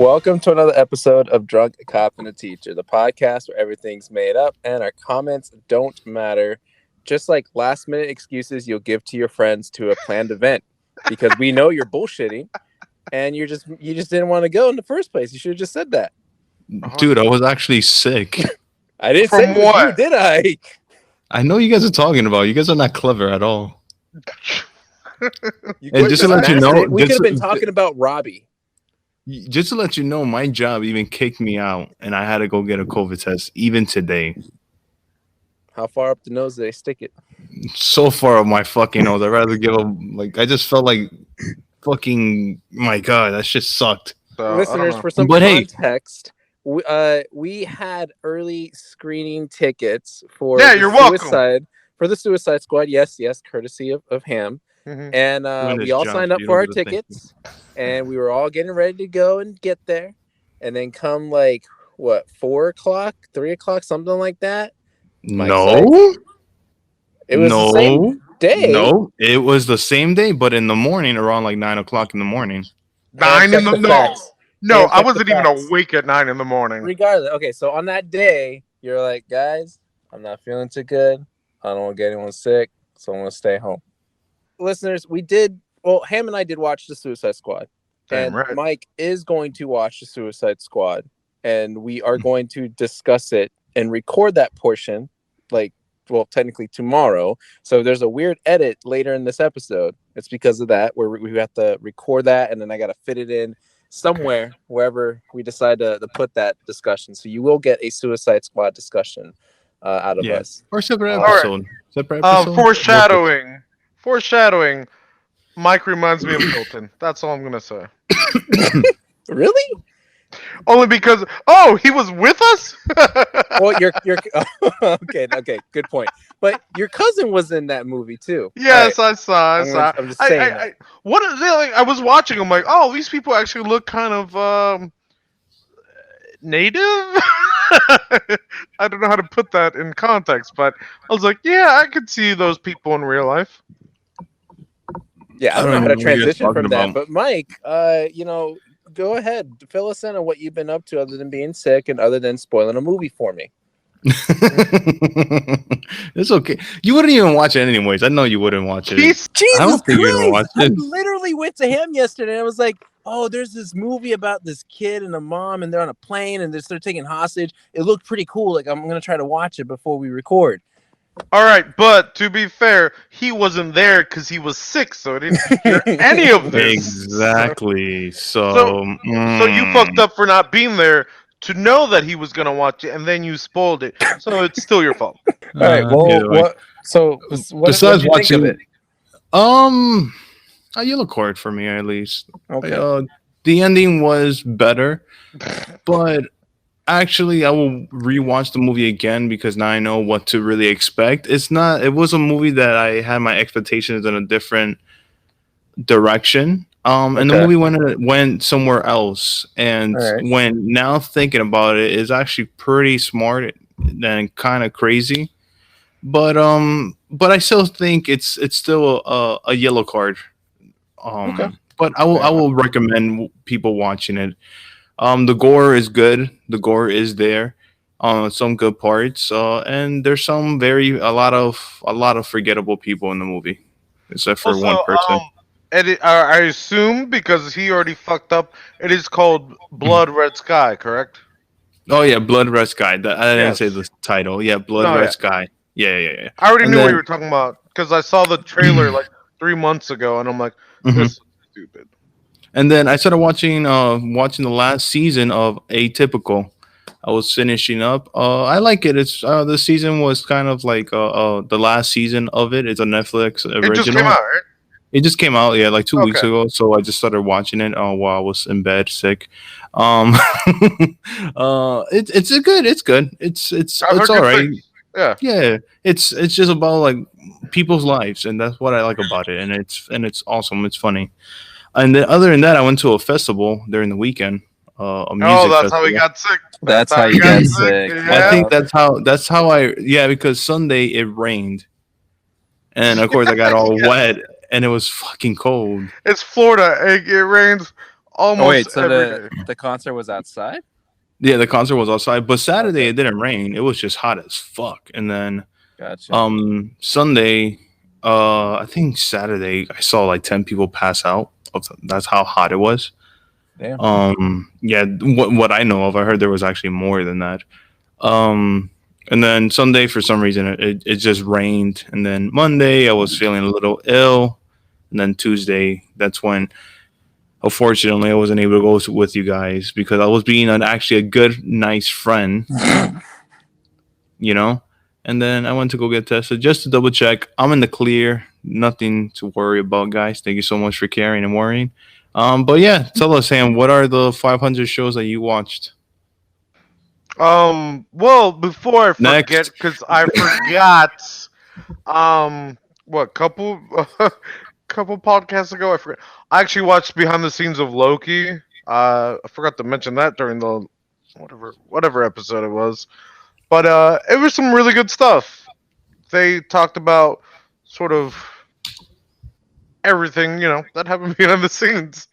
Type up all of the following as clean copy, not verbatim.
Welcome to another episode of Drunk Cop and a Teacher, the podcast where everything's made up and our comments don't matter. Just like last minute excuses you'll give to your friends to a planned event because we know you're bullshitting and you just didn't want to go in the first place. You should have just said that. Dude, I was actually sick. I didn't From say it was what? you, did I? I know you guys are talking about. You guys are not clever at all. You And just to let you know, we could have been talking about Robbie. Just to let you know, my job even kicked me out, and I had to go get a COVID test even today. How far up the nose did they stick it? So far of my fucking nose, I'd rather give a I just felt like fucking. My God, that shit sucked. Listeners, for some But hey. context, we had early screening tickets for you're welcome. For the Suicide Squad. Yes, courtesy of Ham. Mhm. And Doing we his all job, signed up you for our don't have to thank tickets, and we were all getting ready to go and get there. And then come like 4:00, 3:00, something like that. Mike's like, No, it was the same day. No, it was the same day, but in the morning, around like 9:00 in the morning. Nine in the facts. no, Check I the wasn't even facts. awake at 9 in the morning. Regardless, okay. So on that day, you're like, guys, I'm not feeling too good. I don't want to get anyone sick, so I'm gonna stay home. Listeners, Ham and I did watch the Suicide Squad. Damn And right. Mike is going to watch the Suicide Squad, and we are going to discuss it and record that portion, technically tomorrow. So there's a weird edit later in this episode. It's because of that, where we have to record that, and then I got to fit it in somewhere, wherever we decide to put that discussion. So you will get a Suicide Squad discussion out of us. Or separate All right. episode. Separate episode. Foreshadowing. Mike reminds me of Milton. That's all I'm gonna say. Really? Only because he was with us. Well, you're okay. Good point. But your cousin was in that movie too. Yes, All right. I saw. I'm just saying that. What is it like? I was watching. I'm like, oh, these people actually look kind of native. I don't know how to put that in context, but I was like, yeah, I could see those people in real life. Yeah, I don't know how to transition from that. about. But Mike, go ahead, fill us in on what you've been up to other than being sick and other than spoiling a movie for me. It's okay. You wouldn't even watch it anyways. I know you wouldn't watch it. Jesus I don't think you're gonna watch Christ! I it. literally went to him yesterday and I was like, oh, there's this movie about this kid and a mom and they're on a plane and they're taking hostage. It looked pretty cool. Like, I'm gonna try to watch it before we record. All right, but to be fair, he wasn't there because he was sick, so he didn't hear any of this. Exactly. So So you fucked up for not being there to know that he was gonna watch it, and then you spoiled it. So it's still your fault. All right. Well, what? So besides what did you think watching, of it? a yellow card for me at least. Okay. The ending was better, but actually, I will rewatch the movie again because now I know what to really expect. It was a movie that I had my expectations in a different direction. And the movie went somewhere else. And when now thinking about it, it's actually pretty smart and kind of crazy. But I still think it's still a yellow card. But I will recommend people watching it. The gore is good. The gore is there. Some good parts. And there's a lot of forgettable people in the movie, except for one person. I assume because he already fucked up, it is called Blood Red Sky, correct? Oh yeah, Blood Red Sky. I didn't say the title. Yeah, Blood Red Sky. Yeah. I already knew what you were talking about because I saw the trailer like 3 months ago, and I'm like, this is stupid. And then I started watching the last season of Atypical. I was finishing up. I like it. It's the season was kind of like the last season of it. It's a Netflix original. It just came out, right? It just came out, like 2 weeks ago. So I just started watching it while I was in bed sick. It's good. It's good. It's all right. Yeah. It's just about like people's lives, and that's what I like about it. And it's awesome. It's funny. And then other than that, I went to a festival during the weekend. A music that's festival. how he got sick. That's how you got sick. Yeah. I think that's how because Sunday it rained, and of course I got all wet, and it was fucking cold. It's Florida. It rains Oh almost wait, so every the day. the concert was outside? Yeah, the concert was outside, but Saturday Okay, it didn't rain. It was just hot as fuck. And then gotcha. Sunday, I think Saturday I saw like 10 people pass out. That's how hot it was. Damn. Yeah, what I know of, I heard there was actually more than that. Um, and then Sunday, for some reason, it just rained. And then Monday, I was feeling a little ill. And then Tuesday, that's when, unfortunately, I wasn't able to go with you guys because I was being actually a good, nice friend, you know? And then I went to go get tested just to double check. I'm in the clear. Nothing to worry about, guys. Thank you so much for caring and worrying. But yeah, tell us, Sam, what are the 500 shows that you watched? Well, before I forget, Next. because I forgot. What couple couple podcasts ago? I forgot. I actually watched behind the scenes of Loki. I forgot to mention that during the whatever episode it was. But it was some really good stuff. They talked about sort of everything that happened behind the scenes.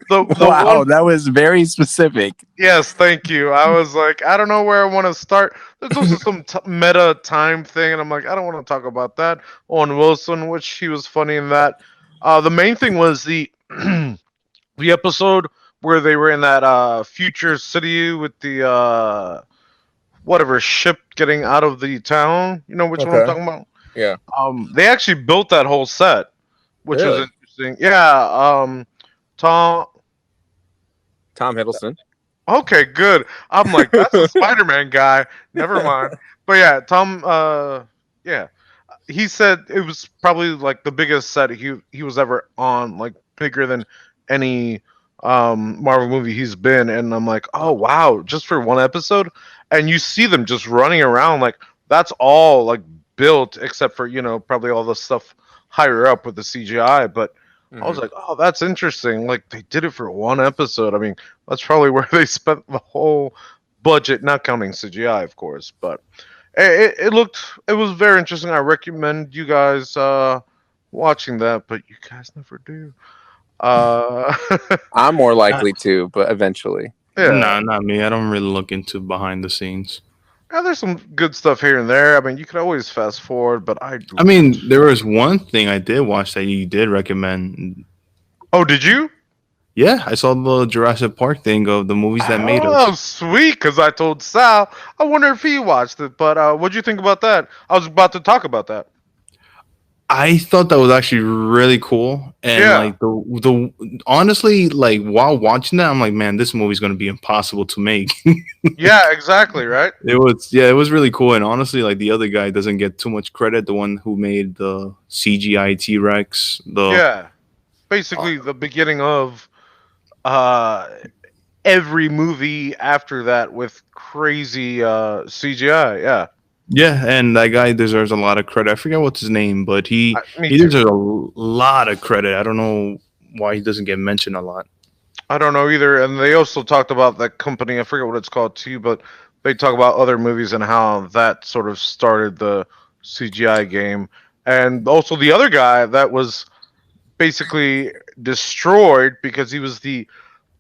The one Wow, that was very specific. Yes, thank you. I was like, I don't know where I want to start. There's also some meta time thing, and I'm like, I don't want to talk about that. Owen Wilson, which he was funny in that. The main thing was the the episode where they were in that future city with the whatever ship getting out of the town. You know which one I'm Okay. talking about? Yeah. They actually built that whole set, which was Really? interesting. Yeah. Tom. Tom Hiddleston. Okay, good. I'm like, that's a Spider-Man guy. Never mind. But yeah, Tom. Yeah, he said it was probably like the biggest set he was ever on, like bigger than any Marvel movie he's been. And I'm like, oh wow, just for one episode, and you see them just running around like that's all like built except for probably all the stuff higher up with the CGI, but. I was Mhm. like, oh, that's interesting. Like they did it for one episode. I mean, that's probably where they spent the whole budget, not counting CGI, of course. But it was very interesting. I recommend you guys watching that, but you guys never do. Uh, I'm more Uh, likely to, but eventually. yeah. nah, not me. I don't really look into behind the scenes. Yeah, there's some good stuff here and there. I mean, you could always fast forward, but I do I not. mean, there was one thing I did watch that you did recommend. Oh, did you? Yeah, I saw the Jurassic Park thing of the movies that made Oh, us. sweet. Because I told Sal. I wonder if he watched it. But what'd you think about that? I was about to talk about that. I thought that was actually really cool, and Yeah. like the honestly, like while watching that, I'm like, man, this movie's gonna be impossible to make. Yeah, exactly, right? It was, yeah, it was really cool, and honestly, like the other guy doesn't get too much credit. The one who made the CGI T Rex, the Yeah. Basically the beginning of uh every movie after that with crazy CGI. Yeah. yeah, and that guy deserves a lot of credit. I forget what's his name, but Me he too. deserves a lot of credit. I don't know why he doesn't get mentioned a lot. I don't know either. And they also talked about that company. I forget what it's called too, but they talk about other movies and how that sort of started the CGI game. And also the other guy that was basically destroyed because he was the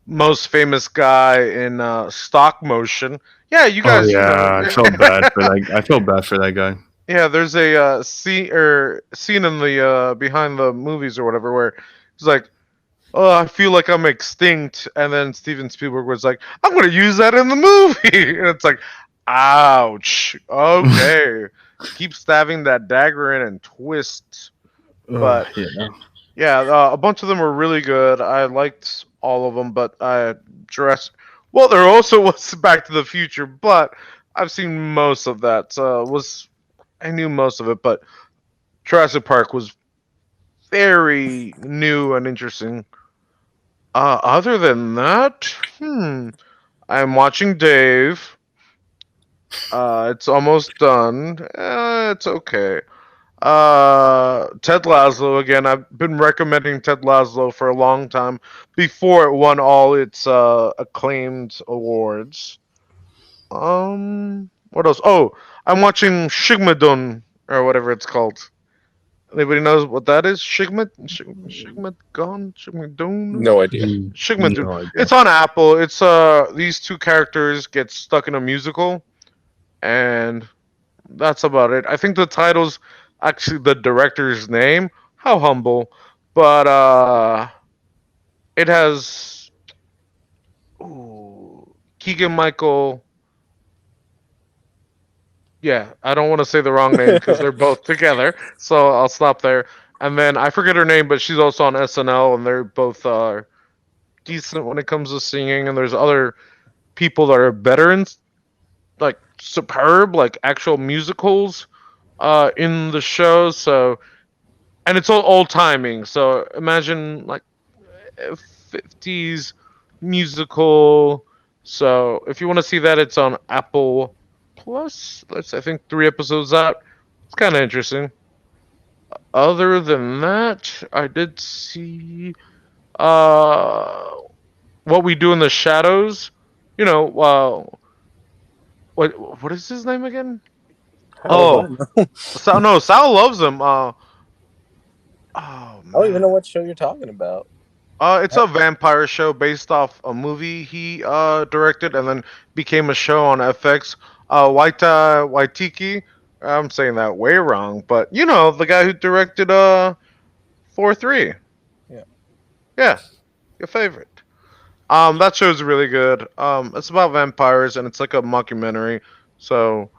most famous guy in stock motion. Yeah, you Oh guys, yeah, I felt bad for that. I felt bad for that guy. yeah, there's a scene in the behind the movies or whatever where he's like, "Oh, I feel like I'm extinct," and then Steven Spielberg was like, "I'm going to use that in the movie," and it's like, "Ouch." Okay, keep stabbing that dagger in and twist. Oh But yeah. yeah, a bunch of them were really good. I liked all of them, but Jurassic. Well, there also was Back to the Future, but I've seen most of that. Was I knew most of it, but Jurassic Park was very new and interesting. Other than that, I'm watching Dave. It's almost done. It's okay. Ted Lasso again. I've been recommending Ted Lasso for a long time before it won all its acclaimed awards. What else? Oh, I'm watching Shigmadun or whatever it's called. Anybody knows what that is? Shigmet gone? Shigmet Dune? No idea. Shigmet Dune. No idea. It's on Apple. It's these two characters get stuck in a musical, and that's about it. I think the title's actually the director's name. How humble. But it has Keegan Michael. Yeah, I don't want to say the wrong name because they're both together, so I'll stop there. And then I forget her name, but she's also on SNL, and they're both decent when it comes to singing. And there's other people that are better in like superb, like actual musicals in the show. So and it's all old timing. So imagine like 50s musical. So if you want to see that, it's on Apple Plus. That's I think 3 episodes out. It's kind of interesting. Other than that, I did see uh what we do in the shadows. You know, what is his name again? How would I Oh, know? Sal. No, Sal loves him. Oh I don't even man. know what show you're talking about. It's a vampire show based off a movie he directed and then became a show on FX. Waita Waitiki. I'm saying that way wrong, but you know the guy who directed 4-3. Yeah. Yeah, your favorite. That show's really good. It's about vampires and it's like a mockumentary. So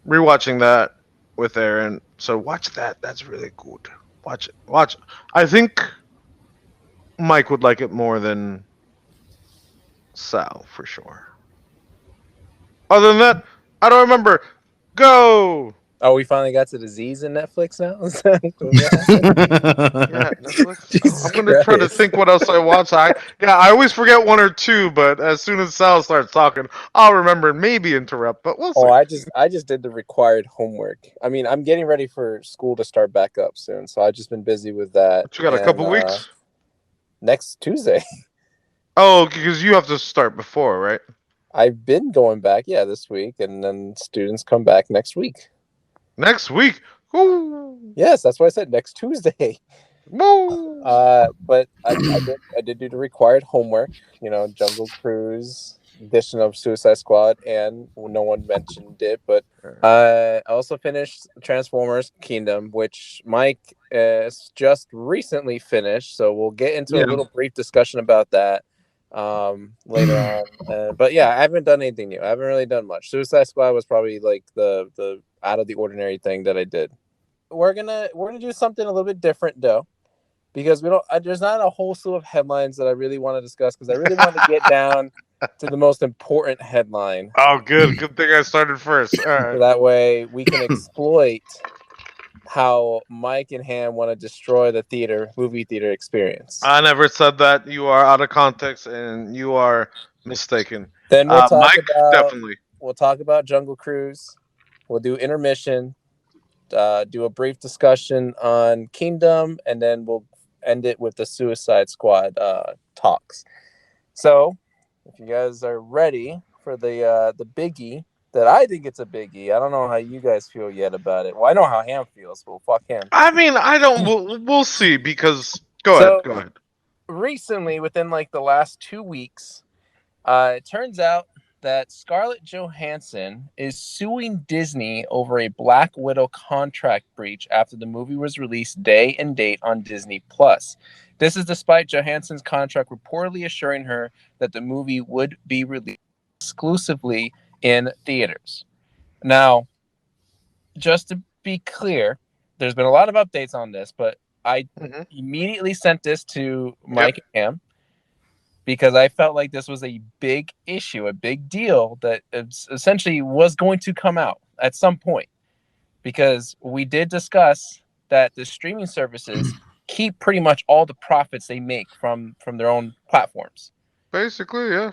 rewatching that with Aaron. So watch that. That's really good. Watch it. Watch it. I think Mike would like it more than Sal for sure. Other than that, I don't remember. Go. Oh, we finally got to the Z's in Netflix now. Is that what happened? Yeah, Netflix. I'm Jesus gonna try to Christ! think what else I watch. I always forget one or two, but as soon as Sal starts talking, I'll remember and maybe interrupt. But we'll Oh, see. I just did the required homework. I mean, I'm getting ready for school to start back up soon, so I've just been busy with that. But you got a And couple weeks. next Tuesday, Oh, because you have to start before, right? I've been going back. Yeah, this week, and then students come back next week. Next week. Woo! Yes, that's why I said next Tuesday. Woo! But I did do the required homework. You know, Jungle Cruise, edition of Suicide Squad, and no one mentioned it, but I also finished Transformers Kingdom, which Mike has just recently finished. So we'll get into a Yeah. little brief discussion about that later on. But yeah, I haven't done anything new. I haven't really done much. Suicide Squad was probably like the out of the ordinary thing that I did. We're gonna do something a little bit different though, because we don't. There's not a whole slew of headlines that I really want to discuss because I really want to get down to the most important headline. Oh, good. Good thing I started first. All So right. that way we can exploit how Mike and Ham want to destroy the movie theater experience. I never said that. You are out of context and you are mistaken. Then we'll talk Mike, about definitely. Jungle Cruise. We'll do intermission. Do a brief discussion on Kingdom, and then we'll end it with the Suicide Squad talks. So, if you guys are ready for the biggie, that I think it's a biggie. I don't know how you guys feel yet about it. Well, I know how Ham feels, but fuck him. I mean, I don't. We'll see because. Go ahead. So Go ahead. recently, within like the last 2 weeks, it turns out that Scarlett Johansson is suing Disney over a Black Widow contract breach after the movie was released day and date on Disney Plus. This is despite Johansson's contract reportedly assuring her that the movie would be released exclusively in theaters. Now, just to be clear, there's been a lot of updates on this, but I Mhm. immediately sent this to Yep. Mike and Cam because I felt like this was a big issue, a big deal that essentially was going to come out at some point. Because we did discuss that the streaming services keep pretty much all the profits they make from their own platforms. Basically, yeah.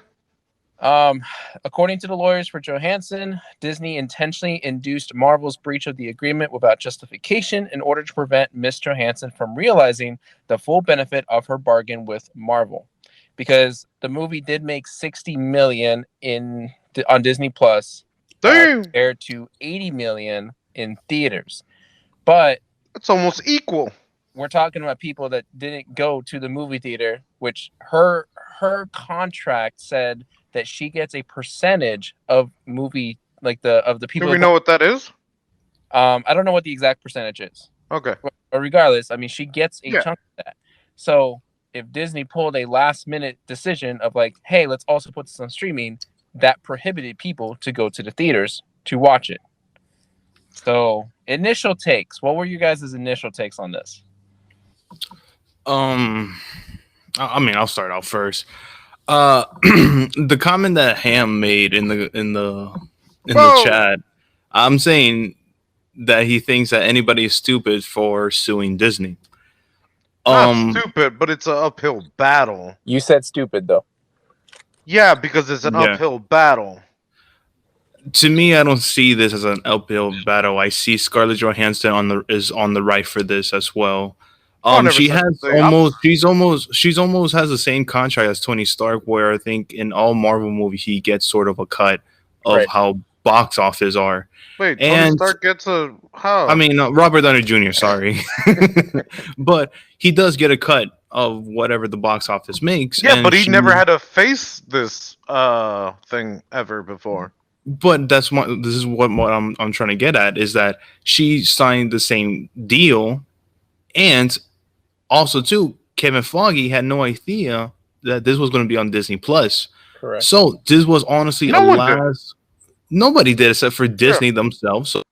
Um, According to the lawyers for Johansson, Disney intentionally induced Marvel's breach of the agreement without justification in order to prevent Miss Johansson from realizing the full benefit of her bargain with Marvel. Because the movie did make 60 million on Disney Plus, Damn. compared to 80 million in theaters. But It's almost equal. We're talking about people that didn't go to the movie theater, which her contract said that she gets a percentage of movie like the Do people we that go. know what that is? I don't know what the exact percentage is, Okay. but regardless, I mean, she gets a Yeah. chunk of that. So if Disney pulled a last minute decision of like, hey, let's also put this on streaming, that prohibited people to go to the theaters to watch it. So initial takes. What were you guys' initial takes on this? Um, I mean, I'll start out first. The comment that Ham made in the Whoa! chat, I'm saying that he thinks that anybody is stupid for suing Disney. Not Um, stupid, but it's an uphill battle. You said stupid though. Yeah, because it's an yeah. uphill battle. To me, I don't see this as an uphill battle. I see Scarlett Johansson is on the right for this as well. Oh, I never She said has the opposite. she's almost has the same contract as Tony Stark, where I think in all Marvel movies he gets sort of a cut of Right. how box office are. Wait, Tony And Stark gets a I how? mean Robert Downey Jr. Sorry, but he does get a cut of whatever the box office makes, Yeah, but and he she. never had to face this thing ever before. But this is what I'm trying to get at is that she signed the same deal, and also too Kevin Feige had no idea that this was going to be on Disney Plus. Correct. So this was honestly a No one did. last. Nobody did except for Yeah. Disney themselves. So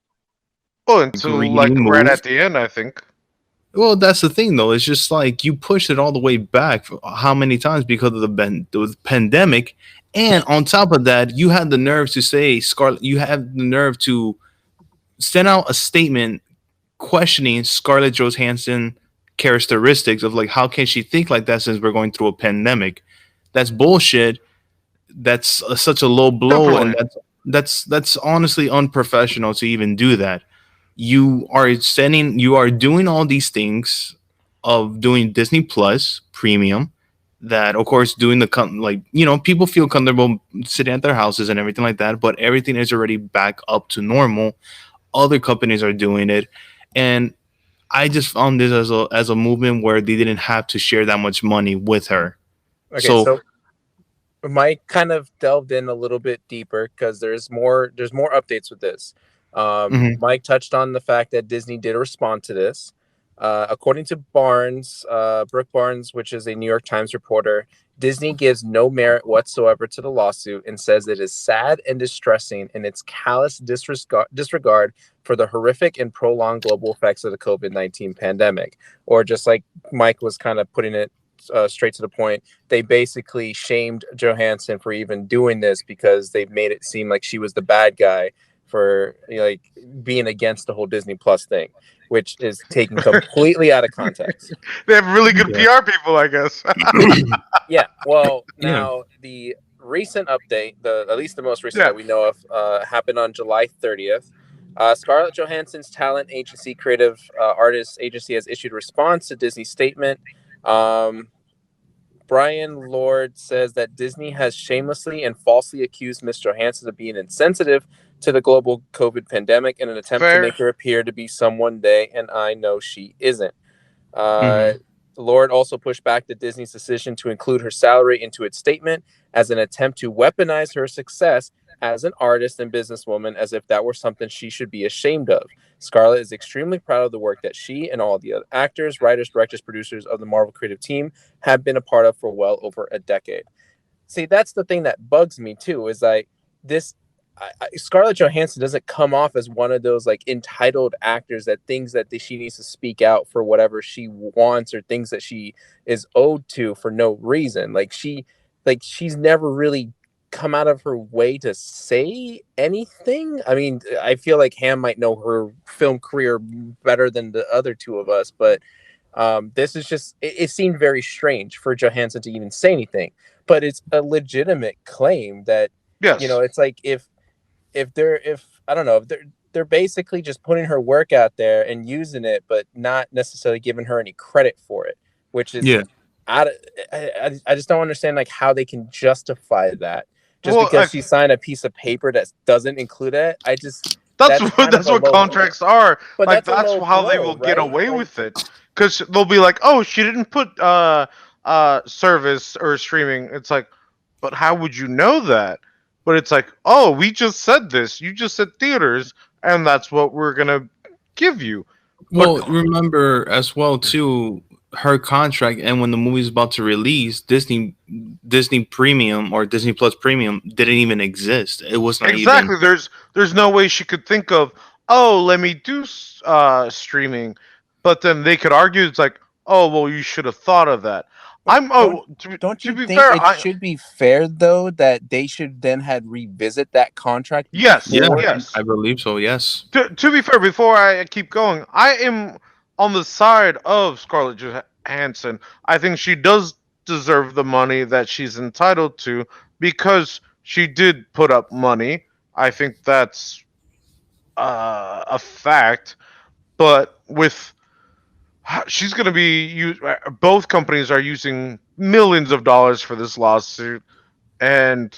Oh, until greedy like right move. at the end, I think. Well, that's the thing, though. It's just like you pushed it all the way back. How many times because of the pandemic, and on top of that, you had the nerve to say Scarlett. You have the nerve to send out a statement questioning Scarlett Johansson characteristics of like how can she think like that since we're going through a pandemic? That's bullshit. That's such a low blow, and Definitely. that's honestly unprofessional to even do that. You are doing all these things of doing Disney Plus premium that of course doing like people feel comfortable sitting at their houses and everything like that, but everything is already back up to normal. Other companies are doing it, and I just found this as a movement where they didn't have to share that much money with her. Okay, So so Mike kind of delved in a little bit deeper because there's more updates with this. mhm, Mike touched on the fact that Disney did respond to this. According to Brooke Barnes, which is a New York Times reporter, Disney gives no merit whatsoever to the lawsuit and says it is sad and distressing in its callous disregard for the horrific and prolonged global effects of the COVID-19 pandemic. Or just like Mike was kind of putting it straight to the point, they basically shamed Johansson for even doing this because they made it seem like she was the bad guy for like being against the whole Disney Plus thing, which is taken completely out of context. They have really good yeah, PR people, I guess. Yeah. Well, yeah, now the recent update, at least the most recent Yeah. that we know of, happened on July 30th. Scarlett Johansson's talent agency, creative artist agency, has issued a response to Disney's statement. Um, Brian Lord says that Disney has shamelessly and falsely accused Ms. Johansson of being insensitive to the global COVID pandemic in an attempt to Fair. make her appear to be someone they and I know she isn't. Uh, mhm, Lord also pushed back the Disney's decision to include her salary into its statement as an attempt to weaponize her success as an artist and businesswoman as if that were something she should be ashamed of. Scarlett is extremely proud of the work that she and all the other actors, writers, directors, producers of the Marvel creative team have been a part of for well over a decade. See, that's the thing that bugs me too, is like this Scarlett Johansson doesn't come off as one of those like entitled actors that thinks that she needs to speak out for whatever she wants or things that she is owed to for no reason. She's never really come out of her way to say anything. I mean, I feel like Ham might know her film career better than the other two of us, but this is just it seemed very strange for Johansson to even say anything. But it's a legitimate claim that Yes. it's like if I don't know, if they're basically just putting her work out there and using it, but not necessarily giving her any credit for it, which is yeah. out of, I just don't understand like how they can justify that just Well, because she signed a piece of paper that doesn't include it. I just That's that's what kind of that's a what low blow. contracts are. But Like that's a that's low how they blow, will get right? away Like, with it. Because they'll be like, "Oh, she didn't put service or streaming." It's like, but how would you know that? But it's like, oh, we just said this. You just said theaters, and that's what we're gonna give you. But Well, remember as well too, her contract, and when the movie's about to release, Disney Premium or Disney Plus Premium didn't even exist. It was not even. exactly, there's no way she could think of, oh, let me do streaming. But then they could argue it's like, oh, well, you should have thought of that. but don't don't To you be think fair, it I should be fair though that they should then had revisit that contract yes, Yeah, before? yes. I believe so. Yes. To be fair, before I keep going, I am on the side of Scarlett Johansson. I think she does deserve the money that she's entitled to because she did put up money. I think that's a fact. But with she's going to be both companies are using millions of dollars for this lawsuit, and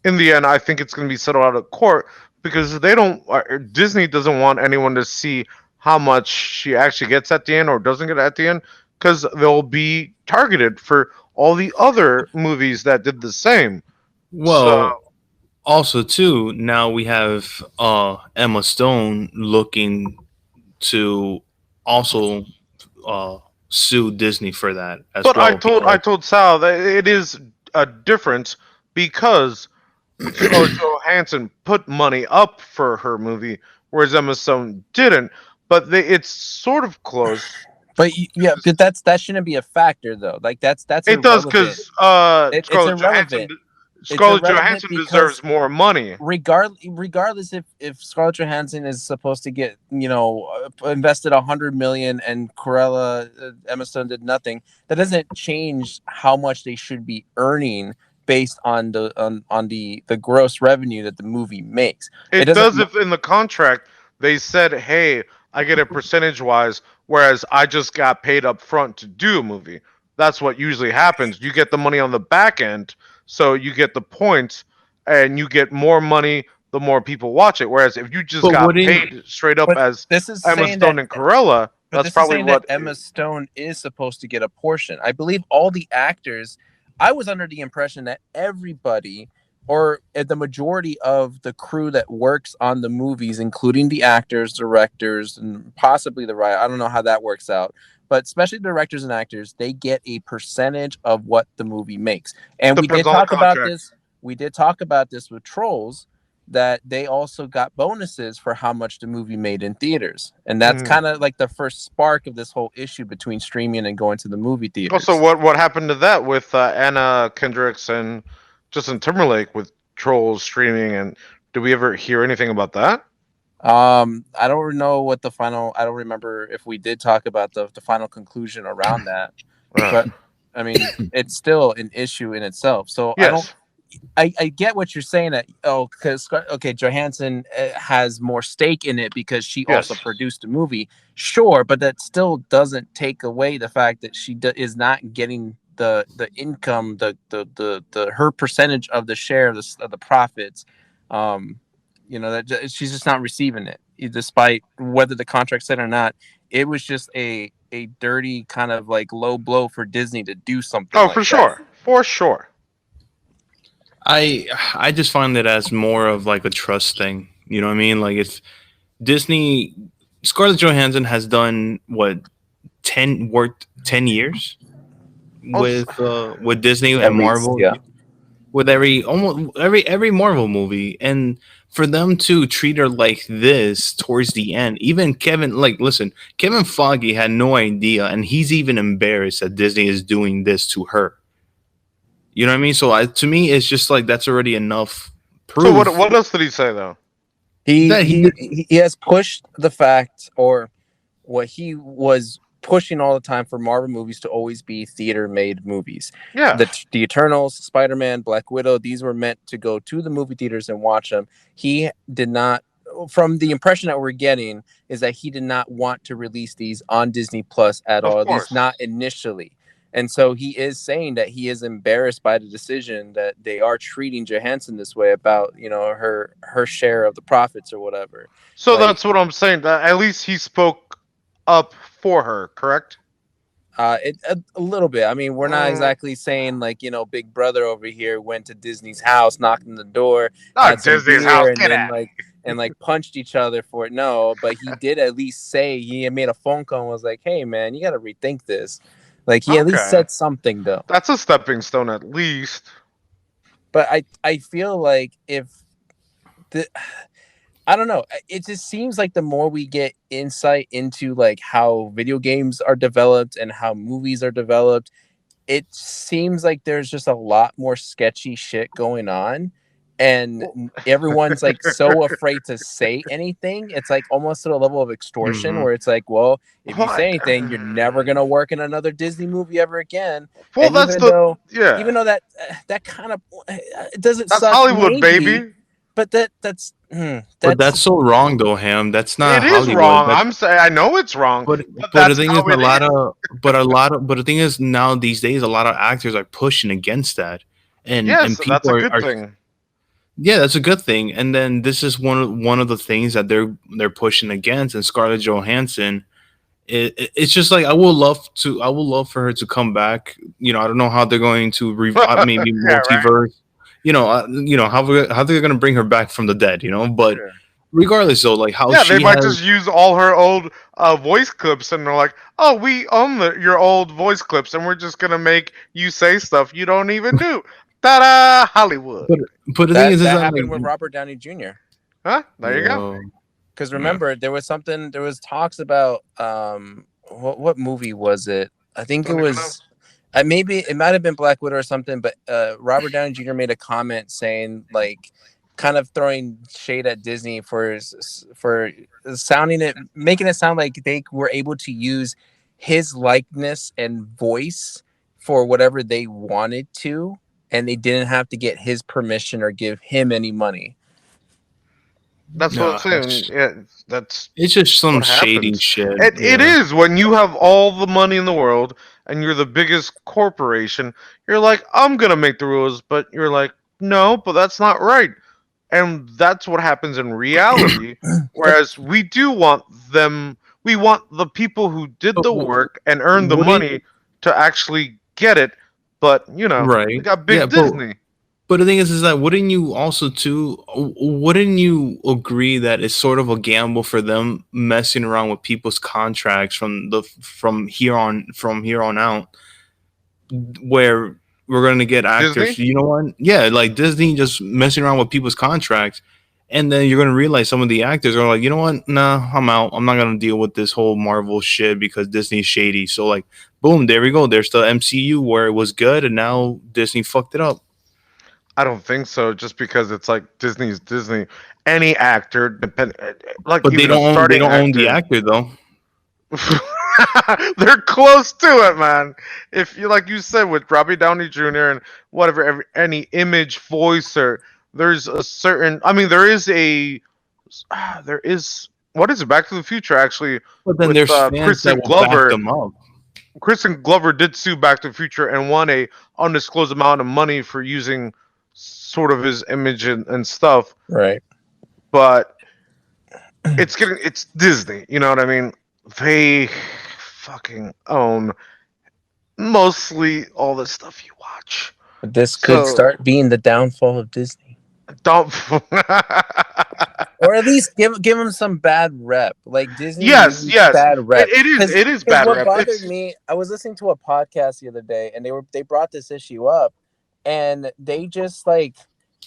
in the end, I think it's going to be settled out of court because they don't. Disney doesn't want anyone to see how much she actually gets at the end or doesn't get at the end because they'll be targeted for all the other movies that did the same. So Well, also too, now we have Emma Stone looking to also uh sue Disney for that as but well. I Because told Sal that it is a difference because Scarlett Johansson put money up for her movie, whereas Emma Stone didn't. But it's sort of close. But yeah, but that shouldn't be a factor though. Like that's It does irrelevant. because It's irrelevant. It's Scarlett irrelevant Johansson because deserves more money. regardless if Scarlett Johansson is supposed to get invested 100 million and Corella Emma Stone did nothing, that doesn't change how much they should be earning based on the gross revenue that the movie makes. It It doesn't. does if in the contract they said, "Hey, I get a percentage wise," whereas I just got paid up front to do a movie. That's what usually happens. You get the money on the back end, so you get the points, and you get more money the more people watch it. Whereas if you just but got wouldn't paid straight up But as this is Emma saying that. Stone and Corella, But that's this is probably saying that what. Emma Stone is supposed to get a portion. I believe all the actors. I was under the impression that everybody, or the majority of the crew that works on the movies, including the actors, directors, and possibly the writer. I don't know how that works out, but especially directors and actors, they get a percentage of what the movie makes. And we Depends did on the talk about contract. this. We did talk about this with Trolls, that they also got bonuses for how much the movie made in theaters. And that's Mhm. kind of like the first spark of this whole issue between streaming and going to the movie Also, theaters. what happened to that with Anna Kendricks and Justin Timberlake with Trolls streaming? And do we ever hear anything about that? I don't know what the final, I don't remember if we did talk about the final conclusion around that, Uh, but I mean, it's still an issue in itself. So yes, I get what you're saying that, because okay, Johansson has more stake in it because she also yes. produced the movie, sure, but that still doesn't take away the fact that she is not getting the income, the her percentage of the share of the profits. um that she's just not receiving it, despite whether the contract said or not. It was just a dirty kind of like low blow for Disney to do something Oh, for like that. sure, for sure. I I just find it as more of like a trust thing. You know what I mean? Like if Disney, Scarlett Johansson has done what 10 years Also, with Disney At and least, Marvel, yeah. with every Marvel movie, and for them to treat her like this towards the end, even Kevin, like listen, Kevin Foggy had no idea, and he's even embarrassed that Disney is doing this to her. You know what I mean? So to me, it's just like that's already enough so proof what else did he say though? He that he. he has pushed the fact, or what he was pushing all the time, for Marvel movies to always be theater made movies. Yeah, The Eternals, Spider-Man, Black Widow, these were meant to go to the movie theaters and watch them. He did not, from the impression that we're getting, is that he did not want to release these on Disney Plus at of all, at least course. not initially. And so he is saying that he is embarrassed by the decision that they are treating Johansson this way about, her share of the profits or whatever. So Like, that's what I'm saying. That at least he spoke up for her, correct? a little bit. I mean, we're not Mm, exactly saying like, Big Brother over here went to Disney's house, knocked on the door, had not some Disney's house. beer, and Get then out. like punched each other for it. No, but he did at least say he had made a phone call and was like, "Hey, man, you got to rethink this." Like he at least Okay, said something though. that's a stepping stone at least. But I feel like if the I don't know. It just seems like the more we get insight into like how video games are developed and how movies are developed, it seems like there's just a lot more sketchy shit going on, and Well, everyone's like so afraid to say anything. It's like almost to the level of extortion Hmm. where it's like, well, if you say what? anything, you're never going to work in another Disney movie ever again. Well, And that's even the though yeah. that kind of does it That's suck Hollywood, maybe, baby. but that's But that's that's so wrong, though, Ham. That's It not is Hollywood. wrong. I'm saying I know it's wrong, But but but the that's thing is, how it is. but the thing is, now these days, a lot of actors are pushing against that, and Yes, that's people a are, good thing. yeah, that's a good thing. And then this is one of the things that they're pushing against. And Scarlett Johansson, it's just like I would love for her to come back. I don't know how they're going to maybe Yeah, right. multiverse. How they're going to bring her back from the dead. But Yeah. regardless, though, like how Yeah, they she might has. just use all her old voice clips, and they're like, "Oh, we own your old voice clips, and we're just gonna make you say stuff you don't even do." Ta-da! Hollywood. But the thing that is that that like happened with Robert Downey Jr. Huh? There you go. yo Because yeah. remember, there was talks about what movie was it? I think it Don't even know. was maybe it might have been Black Widow or something, but Robert Downey Jr. made a comment saying like kind of throwing shade at Disney for sounding it making it sound like they were able to use his likeness and voice for whatever they wanted to, and they didn't have to get his permission or give him any money. That's what I'm No, saying. Yeah, that's it's just some what shady happens. shit. It Yeah. is when you have all the money in the world and you're the biggest corporation. You're like, I'm gonna make the rules, but you're like, no, but that's not right. And that's what happens in reality. But Whereas we do want them, we want the people who did But the work and earned the wouldn't money to actually get it. But we right? got Yeah, big Disney. but the thing is that wouldn't you also too? Wouldn't you agree that it's sort of a gamble for them messing around with people's contracts from here on out, where we're going to get actors? Disney. You know what? Yeah, like Disney just messing around with people's contracts. And then you're gonna realize some of the actors are like, you know what? Nah, I'm out. I'm not gonna deal with this whole Marvel shit because Disney's shady. So like, boom, there we go. There's the MCU where it was good, and now Disney fucked it up. I don't think so. Just because it's like Disney's Disney. Any actor, like But even a they starting don't own the actor, actor though. they're close to it, man. If you like you said with Robbie Downey Jr. and whatever, any image, voice, or there's a certain. I mean, there is what is it? Back to the Future actually But then with there's fans that Kristen will back Glover. them up. Kristen Glover did sue Back to the Future and won a undisclosed amount of money for using sort of his image and stuff. right. But it's Disney. You know what I mean? They fucking own mostly all the stuff you watch. But this could So start being the downfall of Disney, don't. or at least give them some bad rep. Like Disney Yes, needs yes. bad rep. It is Because bad what rep. bothered It's me, I was listening to a podcast the other day, and they brought this issue up, and they just like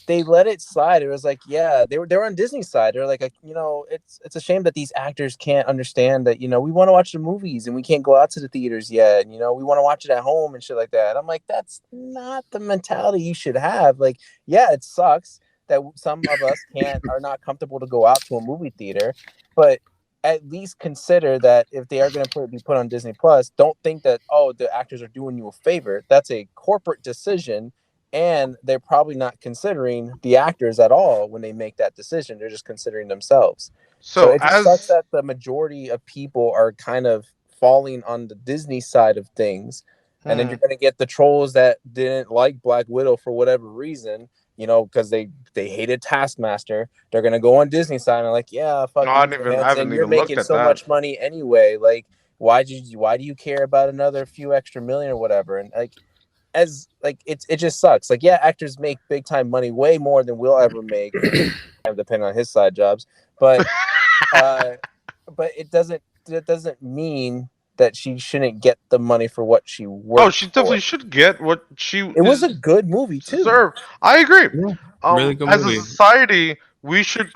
they let it slide. It was like, yeah, they were on Disney's side. They're like, it's a shame that these actors can't understand that we want to watch the movies and we can't go out to the theaters yet. And, we want to watch it at home and shit like that. I'm like, that's not the mentality you should have. Like, yeah, it sucks that some of us are not comfortable to go out to a movie theater, but at least consider that if they are going to be put on Disney Plus, don't think that the actors are doing you a favor. That's a corporate decision, and they're probably not considering the actors at all when they make that decision. They're just considering themselves. So so it just sucks as that the majority of people are kind of falling on the Disney side of things, And then you're going to get the trolls that didn't like Black Widow for whatever reason, because they hated Taskmaster. They're going to go on Disney side and like, yeah, fuck No, you, I and haven't you're even looked making at so that. much money anyway. Like, why do you care about another few extra million or whatever? And like, it just sucks. Like, yeah, actors make big time money, way more than we'll ever make, depending on his side jobs. But uh, but it doesn't mean that she shouldn't get the money for what she Oh, worked she for. definitely should get what she It was is a good movie too. deserved. I agree. Yeah, really good As a movie. society, we should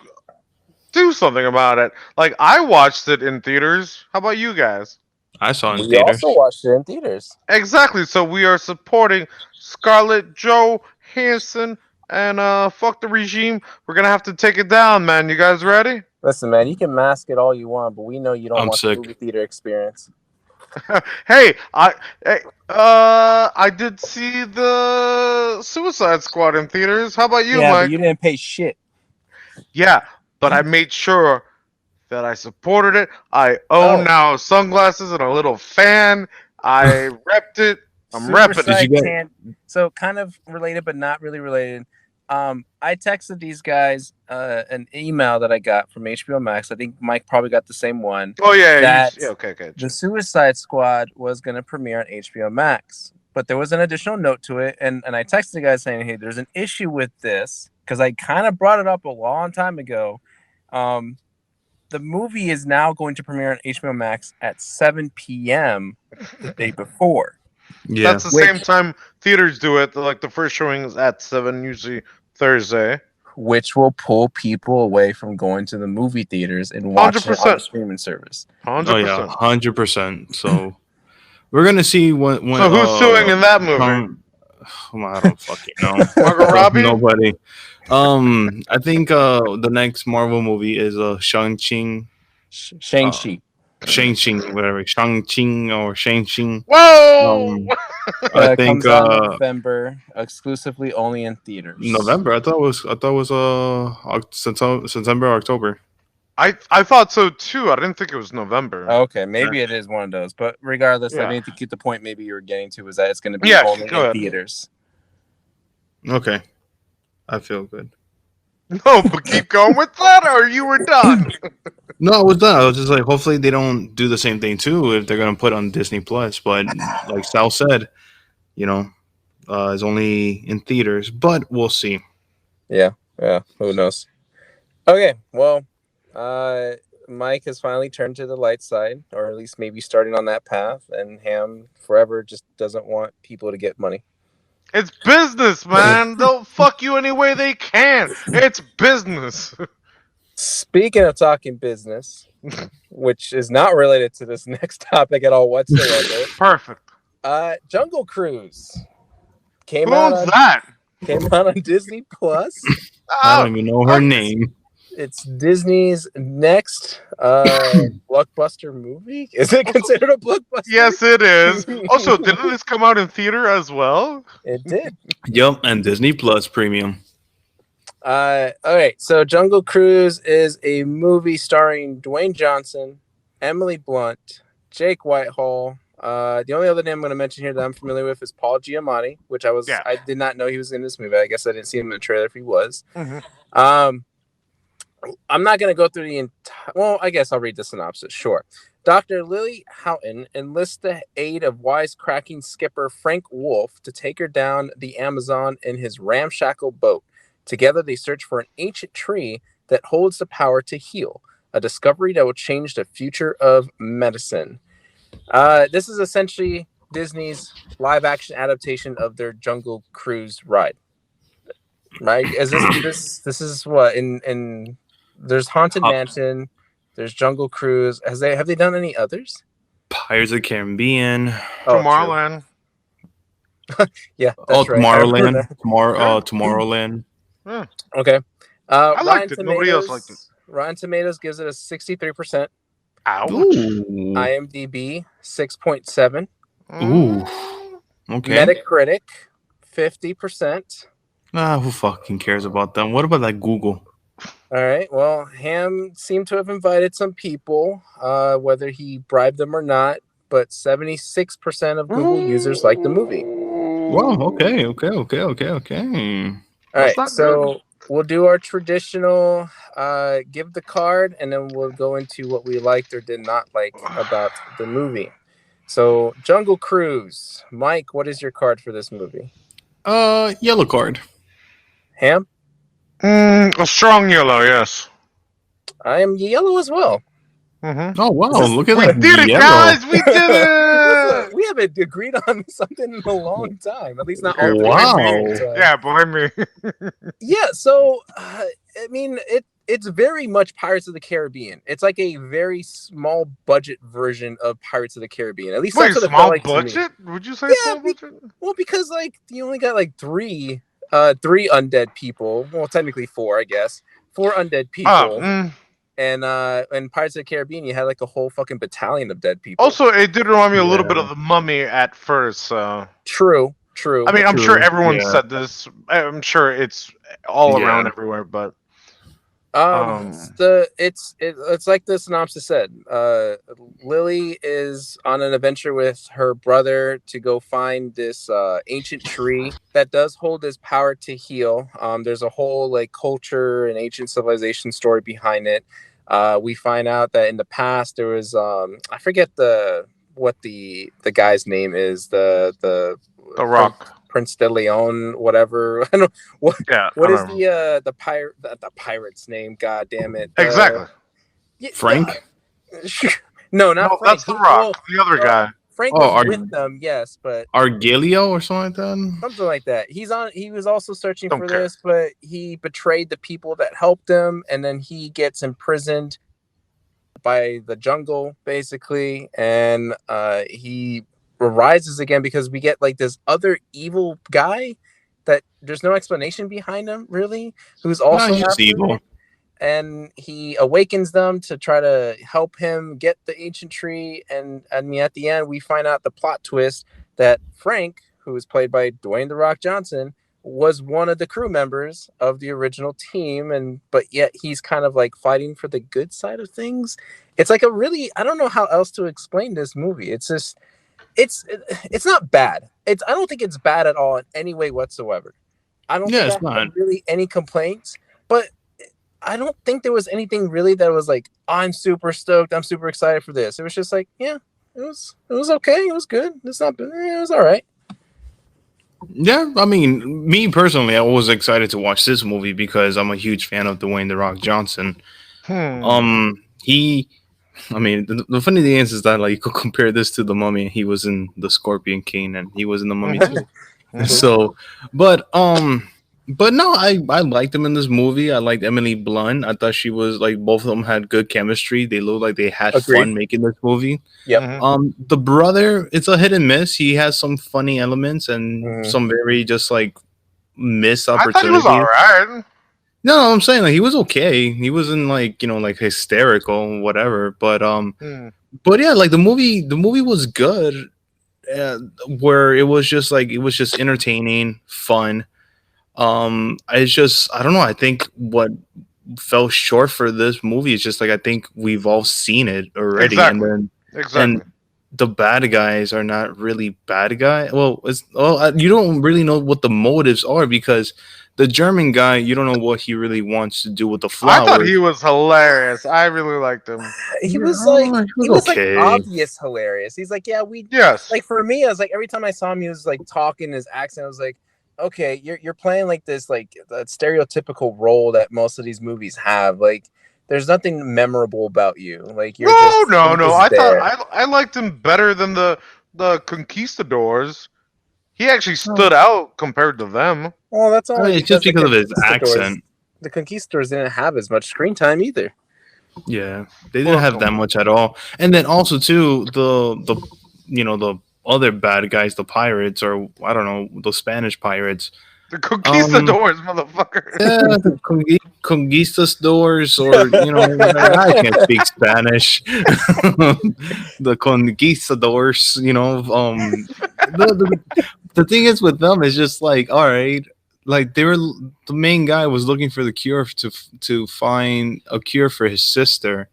do something about it. Like I watched it in theaters. How about you guys? I saw it in We also theaters. watched it in theaters. Exactly. So we are supporting Scarlett Johansson and fuck the regime. We're gonna have to take it down, man. You guys ready? Listen, man, you can mask it all you want, but we know you don't I'm want the sick. movie theater experience. Hey, hey, I did see the Suicide Squad in theaters. How about you, Yeah, but Mike? you didn't pay shit. Yeah, but I made sure that I supported it. I own Oh, now sunglasses and a little fan. I repped it. I'm super repping Did it. you side get? tan. So kind of related, but not really related. I texted these guys an email that I got from HBO Max. I think Mike probably got the same one. Oh yeah, That yeah, okay, okay. the Suicide Squad was going to premiere on HBO Max, but there was an additional note to it, and I texted the guy saying, "Hey, there's an issue with this because I kind of brought it up a long time ago." The movie is now going to premiere on HBO Max at 7 p.m. the day before, Yeah. That's the same which time theaters do it. Like the first showing is at 7, usually Thursday. which will pull people away from going to the movie theaters and Hundred watching it on the percent, streaming service. Oh hundred yeah, percent. 100%. So we're gonna see when So who's suing in that movie? um, I don't fucking know. Margot So Robbie? nobody. I think the next Marvel movie is Shang-Chi, uh Shang-Chi Shang-Chi, whatever, Shang-Chi or Shang-Chi. Whoa! Um, I think comes out November, exclusively only in theaters. November. I thought it was September, October. I thought so too. I didn't think it was November. Okay, maybe it is one of those, but regardless, I Yeah. think to get the point maybe you were getting to was that it's going to be Yeah, only go in ahead. theaters. Okay, I feel good. No, but keep going with that, or you were done. No, I was done. I was just like, hopefully they don't do the same thing too if they're gonna put on Disney Plus. But like Sal said, you know, it's only in theaters, but we'll see. Yeah, who knows? Okay, well, Mike has finally turned to the light side, or at least maybe starting on that path, and Ham forever just doesn't want people to get money. It's business, man. They'll fuck you any way they can. It's business. Speaking of talking business, which is not related to this next topic at all whatsoever, Perfect. Jungle Cruise Who came out owns on that? Disney Plus. I Oh, don't even know her name. It's Disney's next blockbuster movie. Is it considered a blockbuster? yes, it is. Also, didn't this come out in theater as well? It did. Yep, and Disney Plus Premium. All right. So Jungle Cruise is a movie starring Dwayne Johnson, Emily Blunt, Jake Whitehall. The only other name I'm going to mention here that I'm familiar with is Paul Giamatti, which Yeah. I did not know he was in this movie. I guess I didn't see him in the trailer if he was. Mhm. I'm not going to go through the entire. Well, I guess I'll read the synopsis. Sure. Dr. Lily Houghton enlists the aid of wisecracking skipper Frank Wolf to take her down the Amazon in his ramshackle boat. Together, they search for an ancient tree that holds the power to heal, a discovery that will change the future of medicine. This is essentially Disney's live-action adaptation of their Jungle Cruise ride. Right? Is this is what in there's Haunted Mansion, there's Jungle Cruise. Have they done any others? Pirates of the Caribbean. Oh, Tomorrowland. yeah, that's right. Tomorrowland. Yeah. Tomorrowland. Yeah. Okay. I liked it. Nobody else liked it. Rotten Tomatoes gives it a 63%. Ouch. Ooh. IMDb 6.7. Ooh. Okay. Metacritic 50%. Who fucking cares about them? What about like Google? All right. Well, Ham seemed to have invited some people, whether he bribed them or not, but 76% of Google users like the movie. Wow. Okay. All That's right, not good. so we'll do our traditional give the card, and then we'll go into what we liked or did not like about the movie. So, Jungle Cruise. Mike, what is your card for this movie? Yellow card. Ham? A strong yellow, yes. I am yellow as well. Mm-hmm. Oh wow! Look at We that did it, yellow. guys! We did it! We haven't agreed on something in a long time. At least not all Yeah, three blame at the me. Wow. same time. Yeah, blame me. Yeah, so I mean, it's very much Pirates of the Caribbean. It's like a very small budget version of Pirates of the Caribbean. At least Wait, that's what it felt small like to me. budget? Would you say Yeah, small budget? well, because like you only got like three undead people. Well, technically four, I guess. Four undead Ah, people. And Pirates of the Caribbean, you had like a whole fucking battalion of dead people. also, it did remind me a little bit Yeah. of the Mummy at first. So True. I mean, I'm sure True. everyone Yeah. said this. I'm sure it's all Yeah. around everywhere, but It's like the synopsis said. Lily is on an adventure with her brother to go find this ancient tree that does hold his power to heal. There's a whole like culture and ancient civilization story behind it. We find out that in the past there was I forget what the guy's name is, the Rock. Prince de Leon, whatever. I don't what Yeah. what I is don't know. the pirate's name? God damn it! Exactly. Frank. No, not No, Frank. that's the Rock. The other guy. Frank Oh, was with them, yes, but Argelio or something like that. something like that. He was also searching Don't for care. this, but he betrayed the people that helped him, and then he gets imprisoned by the jungle, basically, and he arises again because we get like this other evil guy that there's no explanation behind him really, who's also He's just after evil. it. And he awakens them to try to help him get the ancient tree. And I mean, at the end, we find out the plot twist that Frank, who was played by Dwayne The Rock Johnson, was one of the crew members of the original team. And but yet he's kind of like fighting for the good side of things. It's like a really, I don't know how else to explain this movie. It's just, it's not bad. I don't think it's bad at all in any way whatsoever. I don't Yeah, think I it's not. had really any complaints, but I don't think there was anything really that was like, I'm super stoked, I'm super excited for this. It was just like, yeah, it was okay, it was good. It's not, it was all right. Yeah, I mean, me personally, I was excited to watch this movie because I'm a huge fan of Dwayne the Rock Johnson. He, I mean, the funny thing is that like you could compare this to the Mummy. He was in the Scorpion King, and he was in the Mummy too. So, but no, I liked him in this movie. I liked Emily Blunt. I thought she was like both of them had good chemistry. They looked like they had Agreed. fun making this movie. Yep. The brother, it's a hit and miss. He has some funny elements and some very just like missed I thought he opportunities. was alright. No, I'm saying like he was okay. He wasn't like like hysterical, whatever. But yeah, like the movie was good. Where it was just entertaining, fun. It's just I don't know. I think what fell short for this movie is just like I think we've all seen it already, Exactly. and Exactly. the bad guys are not really bad guy. Well, you don't really know what the motives are because the German guy, you don't know what he really wants to do with the flowers. I thought he was hilarious. I really liked him. He was like okay. obvious hilarious. He's like, yeah, Yes. like for me, I was like every time I saw him, he was like talking his accent. I was like, okay, you're playing like this like that stereotypical role that most of these movies have. Like, there's nothing memorable about you. Like you're No. I there. thought I liked him better than the conquistadors. He actually stood out compared to them. Well, that's only It's just because of his Conquistadors- accent. The Conquistadors didn't have as much screen time either. Yeah, they didn't have that much at all. And then also too the the other bad guys, the pirates, or I don't know, the Spanish pirates. The conquistadors, motherfucker. Yeah, the conquistadors, or I can't speak Spanish. The conquistadors, the thing is with them is just like, all right, like the main guy was looking for the cure to find a cure for his sister,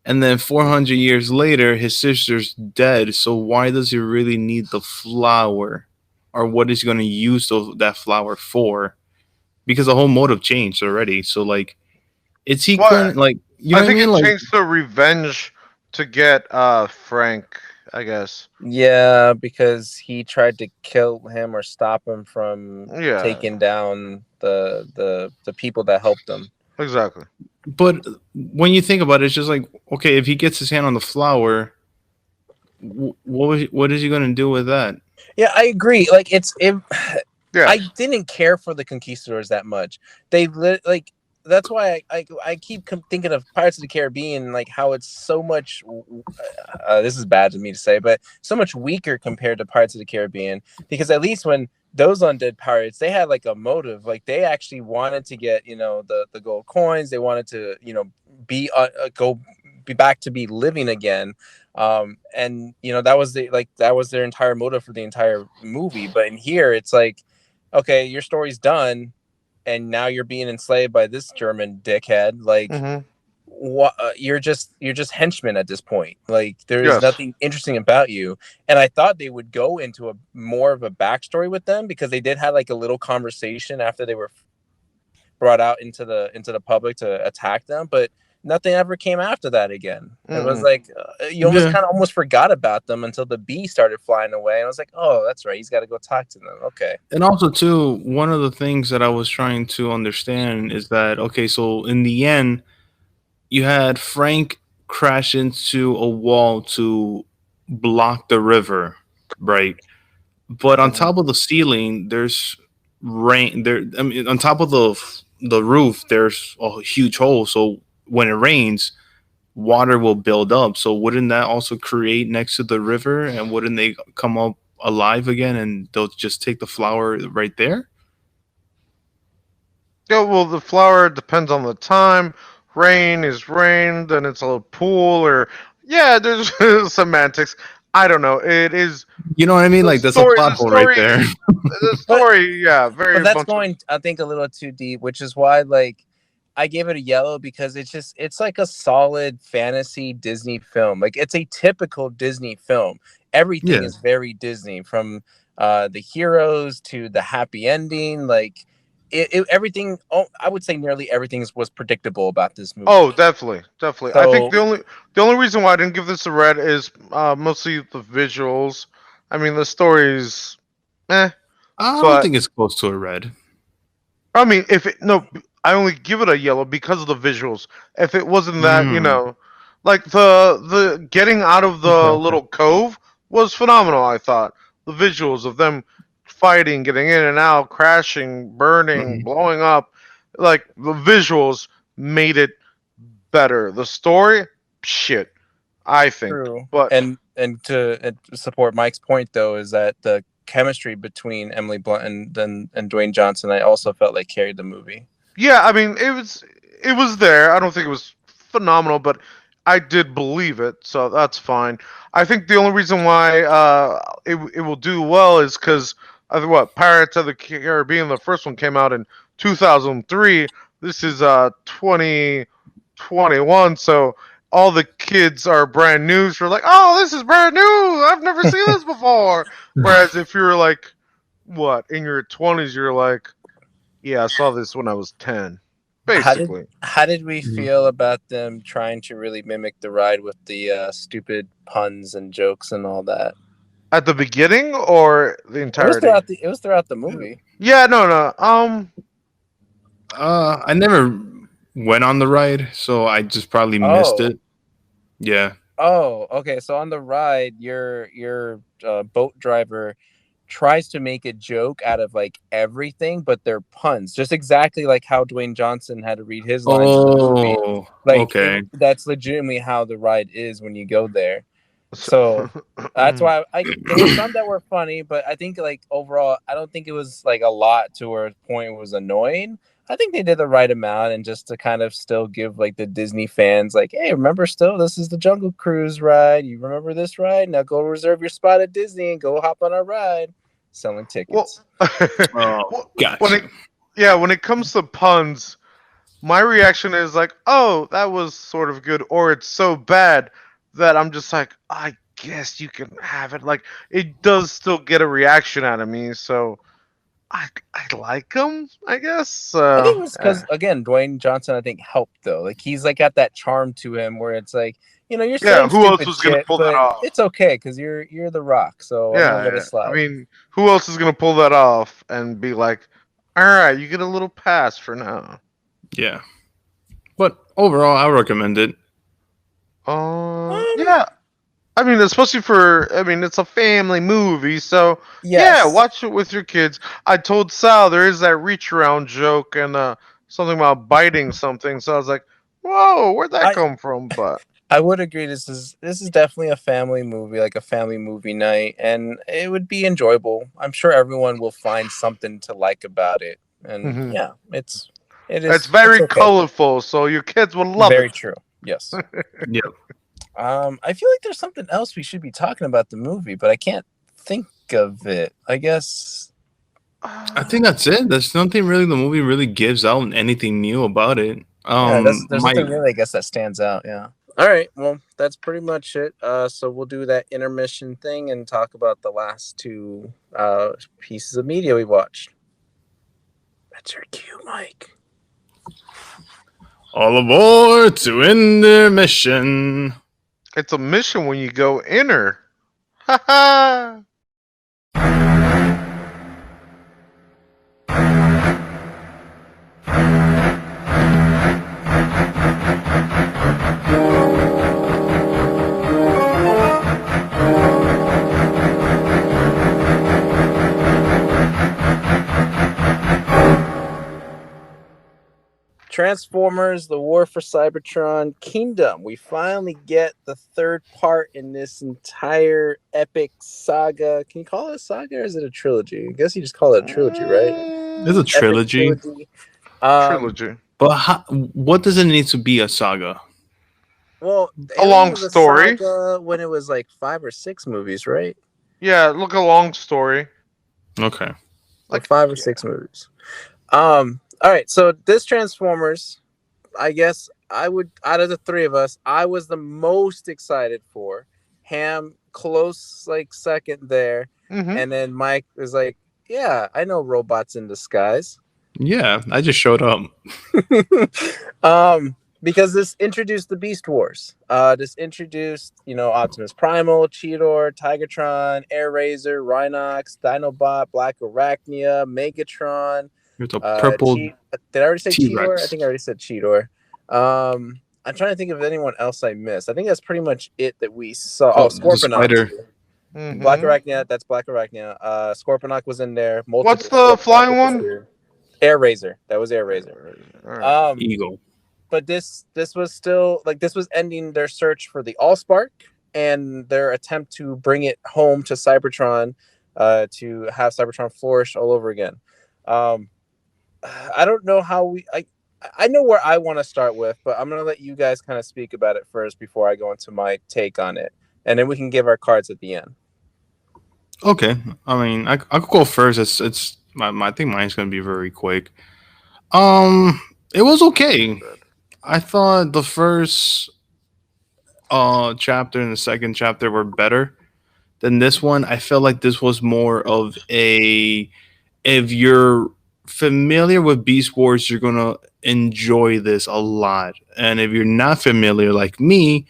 And then 400 years later, his sister's dead. So why does he really need the flower? Or what is he going to use that flower for? Because the whole motive changed already. So, like, is he Well, going, like, you know I what I think mean? it Like, changed to revenge to get Frank, I guess. Yeah, because he tried to kill him or stop him from Yeah, taking down the people that helped him. exactly. but when you think about it, it's just like, okay, if he gets his hand on the flower, what is he going to do with that? Yeah, I agree. Like I Yes. didn't care for the conquistadors that much. Like that's why I keep thinking of Pirates of the Caribbean, like how it's so much. This is bad to me to say, but so much weaker compared to Pirates of the Caribbean. Because at least when those undead pirates, they had like a motive. Like they actually wanted to get the gold coins. They wanted to be go be back to be living again. And that was that was their entire motive for the entire movie. But in here, it's like, okay, your story's done, and now you're being enslaved by this German dickhead. Like, Hmm. what? You're just henchmen at this point. Like, there is Yes. nothing interesting about you. And I thought they would go into a more of a backstory with them, because they did have like a little conversation after they were brought out into the public to attack them, but nothing ever came after that again. It was Mm-mm. like you almost Yeah. kind of almost forgot about them until the bee started flying away, and I was like, oh, that's right, he's got to go talk to them. Okay. And also, too, one of the things that I was trying to understand is that, okay, so in the end, you had Frank crash into a wall to block the river, right? But on Mhm. top of the ceiling, there's rain. There, I mean, on top of the roof, there's a huge hole. So when it rains, water will build up. So wouldn't that also create next to the river, and wouldn't they come up alive again, and they'll just take the flower right there? Yeah, well, the flower depends on the time. Rain is rain, then it's a pool, or yeah, there's semantics. I don't know. It is You know what I mean? the Like that's a story. plot The hole right story. there. The but story. Yeah, but very that's bunch of. going, I think, a little too deep, which is why, like, I gave it a yellow, because it's like a solid fantasy Disney film. Like, it's a typical Disney film. Everything Yeah. is very Disney, from the heroes to the happy ending. Like, everything. Oh, I would say nearly everything was predictable about this Oh, movie. definitely, definitely. I think So the only reason why I didn't give this a red is mostly the visuals. I mean, the story's eh, I don't but think it's close to a red. I mean, if it no, I only give it a yellow because of the visuals. If it wasn't that, Mm. like the getting out of Okay, the okay. little cove was phenomenal. I thought the visuals of them fighting, getting in and out, crashing, burning, Mhm. blowing up, like the visuals made it better. The story, shit, I think. true. But And to support Mike's point, though, is that the chemistry between Emily Blunt and Dwayne Johnson, I also felt like carried the movie. yeah, I mean, it was there. I don't think it was phenomenal, but I did believe it, so that's fine. I think the only reason why it will do well is because of what Pirates of the Caribbean, the first one came out in 2003. This is 2021, so all the kids are brand new. So you're like, oh, this is brand new. I've never seen this before. Whereas if you're like, what, in your 20s, you're like, yeah, I saw this when I was 10. How did Basically. how did we Mhm. feel about them trying to really mimic the ride with the stupid puns and jokes and all that? At the beginning or the entirety? It was throughout the movie. Yeah, no, no. I never went on the ride, so I just probably missed Oh, it. Yeah. okay. So on the ride, your boat driver tries to make a joke out of like everything, but they're puns, just exactly like how Dwayne Johnson had to read his lines in the movie. Oh, Like okay. that's legitimately how the ride is when you go there. So, So that's why there were some that were funny, but I think like overall, I don't think it was like a lot to where a point was annoying. I think they did the right amount, and just to kind of still give like the Disney fans like, hey, remember, still this is the Jungle Cruise ride. You remember this ride? Now go reserve your spot at Disney and go hop on our ride. Selling well, tickets. Oh, when gotcha. it yeah, when it comes to puns, my reaction is like, oh, that was sort of good, or it's so bad that I'm just like, I guess you can have it. Like, it does still get a reaction out of me, so I like him, I guess. I think it was because again, Dwayne Johnson, I think helped though. Like he's like got that charm to him where it's like, you're yeah, saying who else stupid was gonna shit, pull that but off? it's okay because you're the Rock, so I'm gonna Yeah, let it yeah. I slide. mean, who else is gonna pull that off and be like, all right, you get a little pass for now. Yeah, but overall, I recommend it. Um, Yeah, I mean, especially for, I mean, it's a family movie, so yeah, yes, watch it with your kids. I told Sal there is that reach around joke and something about biting something, so I was like, whoa, where'd that I come from? But I would agree. This is definitely a family movie, like a family movie night, and it would be enjoyable. I'm sure everyone will find something to like about it, and mhm. yeah, It's it's very okay. colorful, so your kids will love Very it. true. Yes. Yep. I feel like there's something else we should be talking about the movie, but I can't think of it. I guess. I think that's it. There's nothing really the movie really gives out anything new about it. Yeah, there's My nothing really I guess that stands out. Yeah. All right. Well, that's pretty much it. So we'll do that intermission thing and talk about the last two pieces of media we watched. That's your cue, Mike. all aboard to end their mission. It's a mission when you go inner. Ha ha! Transformers: The War for Cybertron Kingdom. We finally get the third part in this entire epic saga. Can you call it a saga or is it a trilogy? I guess you just call it a trilogy, right? It's a Epic trilogy, trilogy. Um, Trilogy. but what does it need to be a saga? well, A it only long was a story. saga when it was like 5 or 6 movies, right? Yeah, look, a long story. Okay. Or Like, 5 or 6 movies. All right. So this Transformers, I guess I would out of the three of us, I was the most excited for. Ham close like second there, mm-hmm. and then Mike was like, "Yeah, I know robots in disguise." Yeah, I just showed up. Because this introduced the Beast Wars. This introduced, Optimus Primal, Cheetor, Tigatron, Air Razor, Rhinox, Dinobot, Black Arachnia, Megatron. There's a purple Did I already say T Cheetor? I Rex. think I already said Cheetor. I'm trying to think of anyone else I missed. I think that's pretty much it that we saw. Oh, Oh, the Scorponok. spider Black Mm-hmm. Arachnia. That's Black Arachnia. Scorponok was in there. What's Multiple the Scorponok flying would one? appear. Air Razor. That was Air Razor. All right. Um, eagle. but this was still like this was ending their search for the Allspark and their attempt to bring it home to Cybertron, to have Cybertron flourish all over again. Um, I don't know how I know where I want to start with, but I'm gonna let you guys kind of speak about it first before I go into my take on it, and then we can give our cards at the end. Okay. I mean, I could go first. I think mine's gonna be very quick. Um, it was okay. I thought the first chapter and the second chapter were better than this one. I felt like this was more of a if you're familiar with Beast Wars, you're gonna enjoy this a lot. And if you're not familiar like me,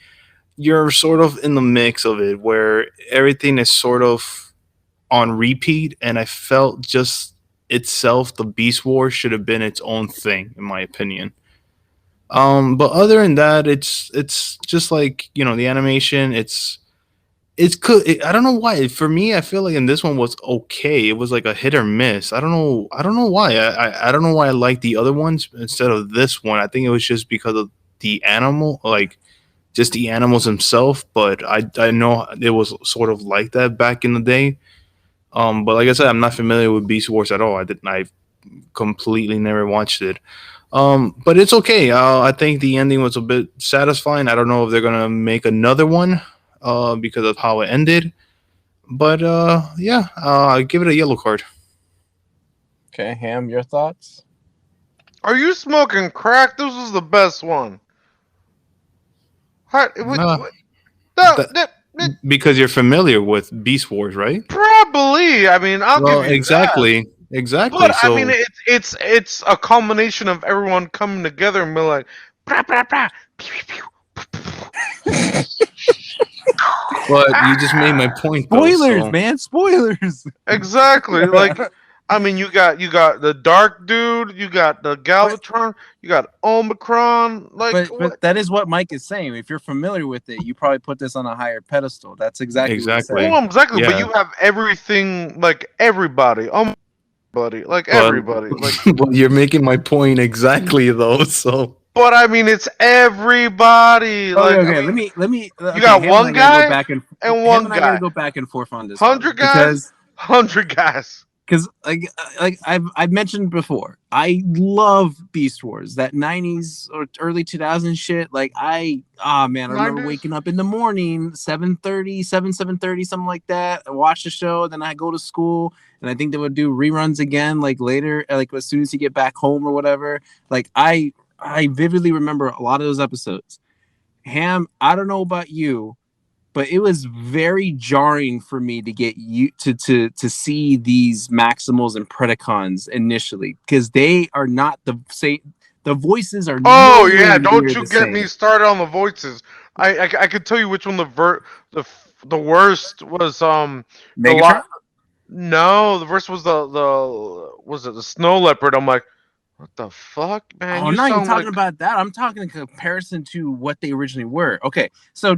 you're sort of in the mix of it where everything is sort of on repeat. And I felt just itself, the Beast Wars should have been its own thing, in my opinion. But other than that, it's just like the animation. It's good. I don't know why. For me, I feel like in this one was okay. It was like a hit or miss. I don't know. I don't know why. I don't know why I like the other ones instead of this one. I think it was just because of the animal, like just the animals themselves. But I know it was sort of like that back in the day. But like I said, I'm not familiar with Beast Wars at all. I completely never watched it. But it's okay. I think the ending was a bit satisfying. I don't know if they're gonna make another one, because of how it ended. But yeah, I give it a yellow card. Okay, Ham, your thoughts? Are you smoking crack? This was the best one. No, No, that because you're familiar with Beast Wars, right? probably. I mean, I'll give Well, you that. exactly, But exactly. I mean, So, it's a culmination of everyone coming together and be like, brah, brah, brah, pew, pew, pew. but you just made my Ah, point, though. Spoilers, So, man. Spoilers. exactly. Like, I mean, you got the Dark Dude, you got the but Galvatron, you got Omicron. Like, but what? that is what Mike is saying. If you're familiar with it, you probably put this on a higher pedestal. That's exactly what he said. exactly, Well, exactly. But yeah. you have everything, like everybody, buddy, like But, everybody, like. but you're making my point exactly, though. So, But I mean, it's everybody. Okay, Like, I okay. mean, Let me. you Okay, got Ham and one I gotta go guy back and and Ham one and I gotta guy. go back and forth on this one 100 guys, because 100 guys. I've mentioned before, I love Beast Wars, that 90s or early 2000s shit. Like man, I remember 90s. waking up in the morning, 7:30, something like that. I watch the show, then I go to school, and I think they would do reruns again, like later, like as soon as you get back home or whatever. Like I vividly remember a lot of those episodes. Ham, I don't know about you, but it was very jarring for me to get you to see these Maximals and Predacons initially because they are not the same. The voices are Oh nowhere yeah, don't near you the get me same. started on the voices. I could tell you which one the worst was. The Megatron? lot. No, the worst was the was it the snow leopard? I'm like, what the fuck, Oh, man? I'm You not even sound talking like about that. I'm talking in comparison to what they originally were. Okay, so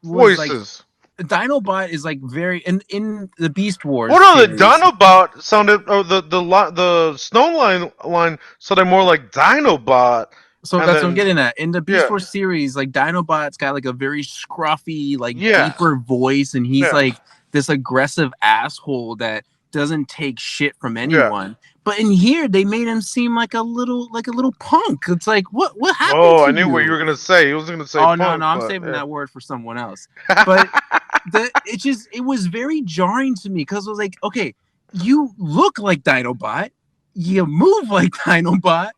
voices. Dinobot is like very in the Beast Well, Wars no, the series. Dinobot sounded, or the snow line sounded more like Dinobot, So and that's what I'm then getting at. In the Beast yeah, Wars series, like Dinobot's got like a very scruffy, like yeah, deeper voice, and he's yeah, like this aggressive asshole that doesn't take shit from yeah. anyone. But in here, they made him seem like a little punk. It's like what happened Oh, to I knew what you you? were gonna say. He was gonna say Oh no, punk, no, I'm but saving yeah. that word for someone else. But it was very jarring to me because I was like, okay, you look like Dinobot, you move like Dinobot,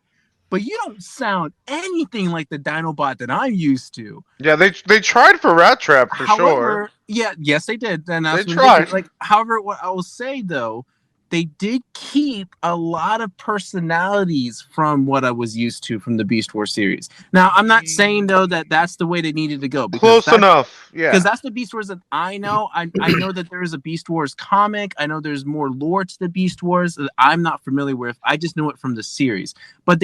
but you don't sound anything like the Dinobot that I'm used to. Yeah, they tried for Rat Trap for sure. However, yeah, yes, they did, and They that's what they did. tried. Like, however, what I will say though, they did keep a lot of personalities from what I was used to from the Beast Wars series. Now, I'm not saying though that that's the way they needed to go Close enough. because Yeah. that's the Beast Wars that I know. I know that there is a Beast Wars comic. I know there's more lore to the Beast Wars that I'm not familiar with. I just know it from the series. But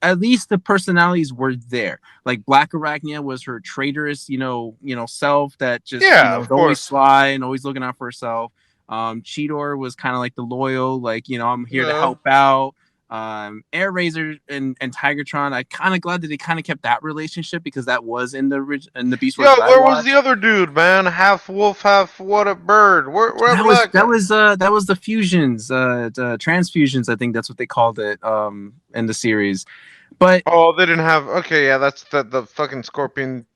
at least the personalities were there. Like Black Arachnia was her traitorous, self that just Yeah, is of always course. sly and always looking out for herself. Cheetor was kind of like the loyal, like I'm here to Yeah. help out. Air Razor and Tigertron, I kind of glad that they kind of kept that relationship because that was in the Beast Wars Yeah, that I where was the watched. other dude, man? Half wolf, half what a bird. Wherever that guy. That was the fusions, the transfusions. I think that's what they called it in the series. But Oh, they didn't have. Okay, yeah, that's the fucking scorpion.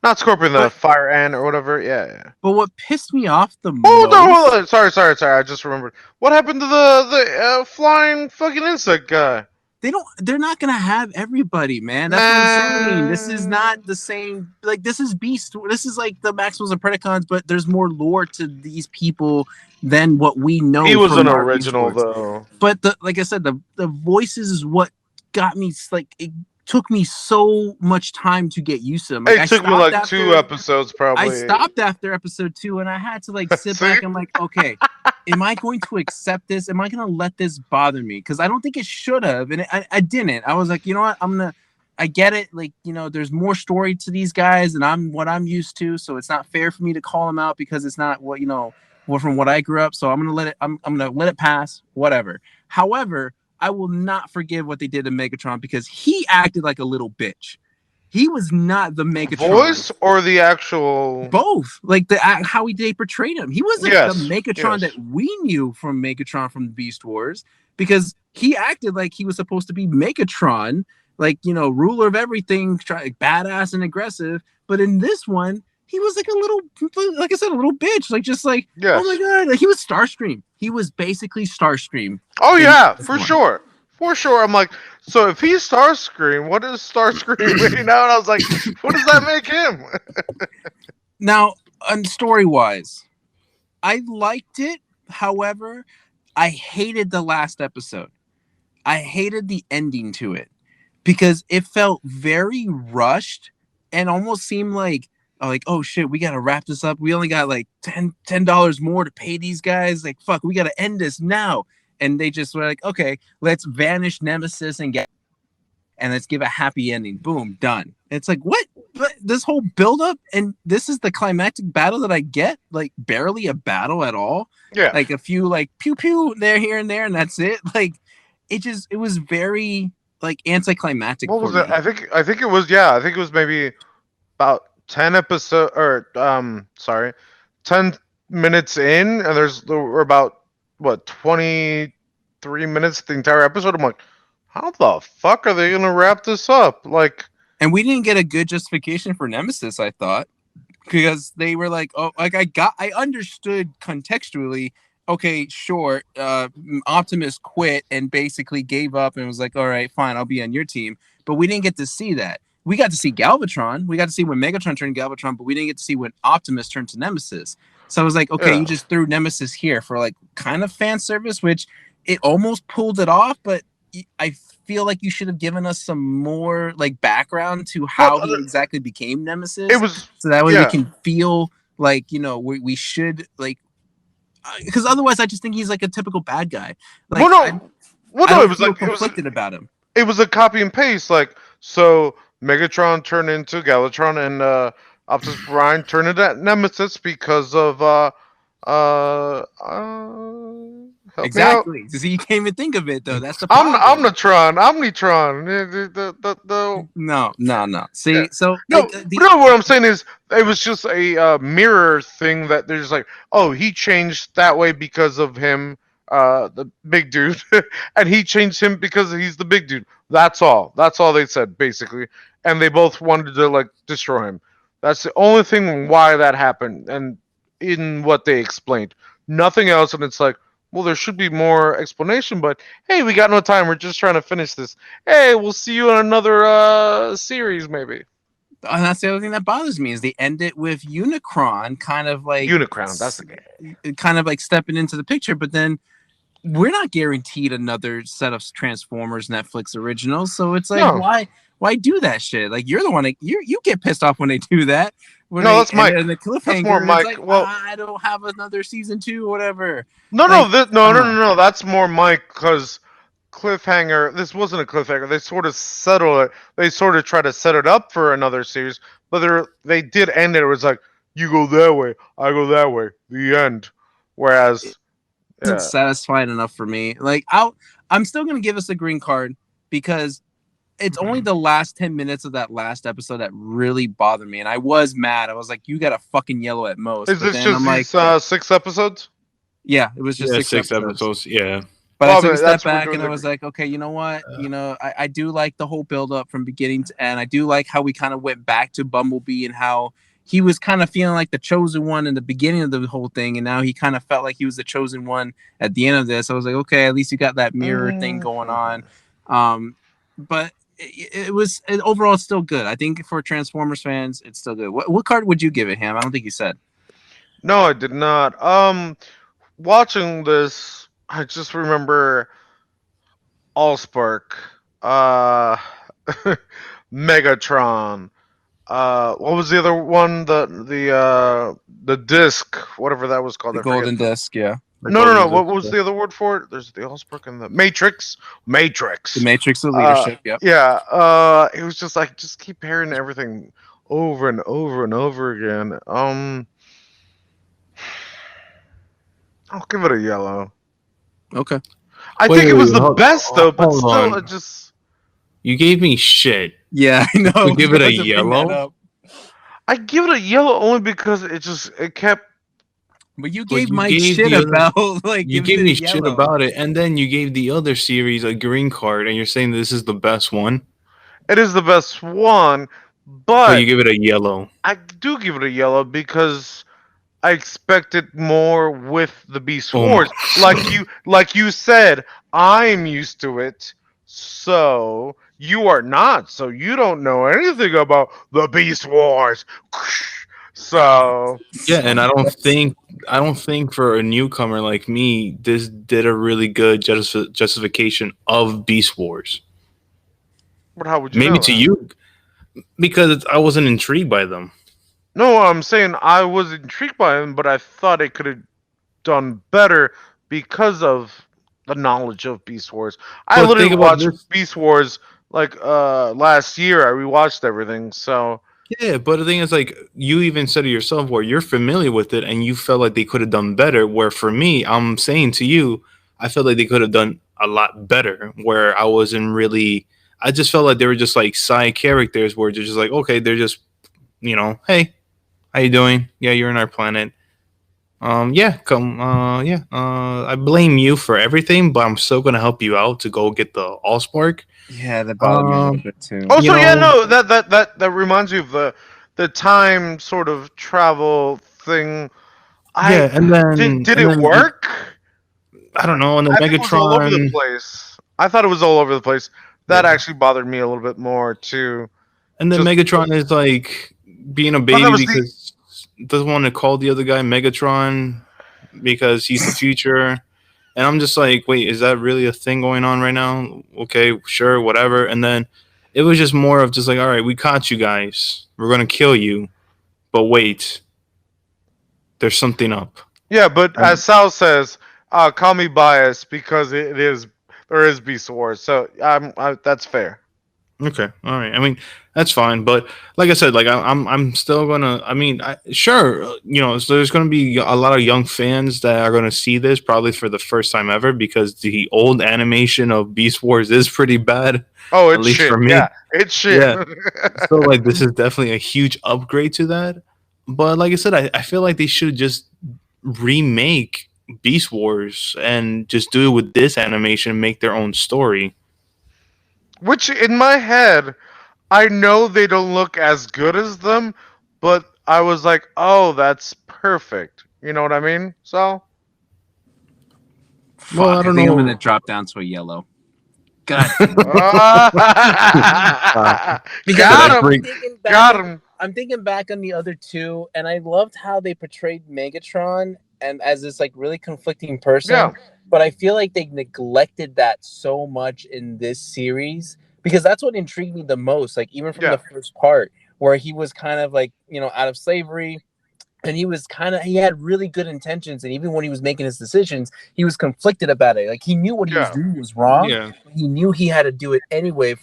Not scorpion, the but fire ant or whatever. Yeah, yeah. but what pissed me off the Hold on, hold most, on. Sorry. I just remembered. What happened to the flying fucking insect guy? they're not gonna have everybody, man. That's what I'm saying. This is not Man, the same. Like this is Beast. This is like the Maximals and Predacons, but there's more lore to these people than what we he know was an from our Beast original Wars. though. But like I said, the voices is what got me. Like it took me so much time to get used to them. Like It took me like 2 episodes I probably. stopped after episode 2 and I had to like sit See? back and like, okay, am I going to accept this? Am I going to let this bother me? Because I don't think it should have. And I didn't. I was like, you know what? I get it. Like, there's more story to these guys and I'm used to. So it's not fair for me to call them out because it's not from what I grew up. So I'm going to let it pass, whatever. However, I will not forgive what they did to Megatron because he acted like a little bitch. He was not the Megatron. Voice or the actual? Both, like how they portrayed him. He wasn't the Yes, Megatron yes. that we knew from Megatron from the Beast Wars because he acted like he was supposed to be Megatron, like ruler of everything, badass and aggressive. But in this one, he was like a little, like I said, a little bitch, like just like, oh my Yes. god, like, he was Starscream. He was basically Starscream Oh in yeah, this for one. sure. For sure. I'm like, so if he's Starscream, what is Starscream? You know, and I was like, what does that make him? Now, story wise, I liked it. However, I hated the last episode. I hated the ending to it because it felt very rushed and almost seemed like oh shit, we gotta wrap this up. We only got like $10 more to pay these guys. Like fuck, we gotta end this now. And they just were like, okay, let's vanish Nemesis and let's give a happy ending. Boom, done. And it's like what? But this whole build up and this is the climactic battle that I get, like barely a battle at all. Yeah. Like a few like pew pew there, here and there, and that's it. Like it was very like anticlimactic What for was it? me. I think it was, yeah. I think it was maybe about 10 episode or sorry, 10 minutes in, and we're about what 23 minutes the entire episode. I'm like, how the fuck are they gonna wrap this up? Like, And we didn't get a good justification for Nemesis, I thought, because they were like, oh, like I understood contextually. Okay, sure. Optimus quit and basically gave up and was like, all right, fine, I'll be on your team. But we didn't get to see that. We got to see Galvatron. We got to see when Megatron turned Galvatron, but we didn't get to see when Optimus turned to Nemesis. So I was like, okay, you yeah. just threw Nemesis here for like kind of fan service, which it almost pulled it off, but I feel like you should have given us some more like background to Well, how he exactly became it Nemesis, was, so that way we yeah. can feel like we should like because otherwise I just think he's like a typical bad guy. Like I It don't was feel like conflicted about him. it was a copy and paste. Like, so Megatron turned into Galvatron, and Optimus Prime turned into Nemesis because of help me out. Exactly. See, you can't even think of it though. That's the problem. Omnitron. No. Yeah. See, so No, like but no. What I'm saying is, it was just a mirror thing that there's like, oh, he changed that way because of him, the big dude, and he changed him because he's the big dude. That's all. That's all they said basically, and they both wanted to like destroy him. That's the only thing why that happened, and in what they explained, nothing else. And it's like, well, there should be more explanation, but hey, we got no time. We're just trying to finish this. Hey, we'll see you in another series, maybe. and that's the other thing that bothers me is they end it with Unicron kind of like Unicron, that's the game. kind of like stepping into the picture, but then we're not guaranteed another set of Transformers Netflix originals. So it's like, No, why do that shit? Like you're the one that you get pissed off when they do that. When no, they that's Mike. and the That's more cliffhanger, it's Mike. like Well, I don't have another season 2 or whatever. no, Like, no. That's more Mike because cliffhanger. This wasn't a cliffhanger. They sort of settle it. They sort of try to set it up for another series, but they did end it. It was like, you go that way, I go that way. The end. it Whereas, isn't yeah. satisfying enough for me. Like I'm still gonna give us a green card because it's only the last 10 minutes of that last episode that really bothered me. And I was mad. I was like, you got a fucking yellow at most. Is But this then just I'm like, these 6 episodes? yeah, it was just Yeah, six six episodes. episodes. Yeah. But I Well, took a step that's we're back doing and I the. was like, okay, you know what? I do like the whole build up from beginning to end. I do like how we kind of went back to Bumblebee and how he was kind of feeling like the chosen one in the beginning of the whole thing. And now he kind of felt like he was the chosen one at the end of this. I was like, okay, at least you got that mirror thing going on. But overall, it's still good. I think for Transformers fans, it's still good. What card would you give it, Ham? I don't think you said. No, I did not. Watching this, I just remember Allspark, uh, Megatron. What was the other one? The disc, whatever that was called. The I forget. golden disc, yeah. The No. Golden What was Disc. the other word for it? There's the Allspark and the Matrix. The Matrix. Matrix of Leadership, yep. Yeah. It was just like just keep hearing everything over and over and over again. I'll give it a yellow. Okay. I Wait, think it was the hold, best though, but hold still, on. it just. You gave me shit. Yeah, I know. To give it a I was gonna bring that yellow? up. I give it a yellow only because it kept. But you But gave you Mike gave shit the other- about like You giving gave it me a shit yellow. about it, and then you gave the other series a green card, and you're saying this is the best one, It is the best one, but but you give it a yellow. I do give it a yellow because I expected more with the Beast Oh Wars. my- Like you said, I'm used to it So you are not. So you don't know anything about the Beast Wars. So Yeah, and I don't That's- think I don't think for a newcomer like me, this did a really good justification of Beast Wars. but how would you Maybe know to that? you because I wasn't intrigued by them. No, I'm saying I was intrigued by him, but I thought it could have done better because of the knowledge of Beast Wars. I But literally think about watched this. Beast Wars like last year. I rewatched everything. So Yeah, but the thing is, like you even said it yourself, where you're familiar with it and you felt like they could have done better. Where for me, I'm saying to you, I felt like they could have done a lot better. Where I wasn't really, I just felt like they were just like side characters, where they're just like, okay, they're just, hey, how you doing? Yeah, you're in our planet. Yeah, come, yeah. I blame you for everything, but I'm still gonna help you out to go get the Allspark. yeah, that bothered me a little Um, bit too. you also, yeah, know, no, that reminds me of the time sort of travel thing. I yeah, and did and it then work? I don't know, and then I think it was all over the Megatron, place. I thought it was all over the place. That yeah, actually bothered me a little bit more too. and then Just Megatron is like being a but that baby was the because doesn't want to call the other guy Megatron because he's the future. And I'm just like, wait, is that really a thing going on right now? Okay, sure, whatever. And then it was just more of just like, all right, we caught you guys. We're gonna kill you, but wait, there's something up. yeah. But as And Sal says, call me biased because it is there is Beast Wars. So that's fair. okay, all right. I mean, that's fine, but like I said, like I'm still gonna. I mean, sure, so there's gonna be a lot of young fans that are gonna see this probably for the first time ever because the old animation of Beast Wars is pretty bad, Oh, at it's least for shit. Yeah, me. it's shit. Yeah, so like this is definitely a huge upgrade to that. But like I said, I feel like they should just remake Beast Wars and just do it with this animation, make their own story. Which in my head, I know they don't look as good as them, but I was like, oh, that's perfect. You know what I mean? So Well, I Fuck, I don't think I'm gonna know. drop down to a yellow. God Because Should I got I'm him, bring? thinking back got on him. I'm thinking back on the other two, and I loved how they portrayed Megatron and as this like really conflicting person. Yeah, But I feel like they neglected that so much in this series because that's what intrigued me the most. Like even from yeah, the first part, where he was kind of like out of slavery, and he had really good intentions, and even when he was making his decisions he was conflicted about it. Like he knew what he was yeah. doing was wrong, Yeah. but he knew he had to do it anyway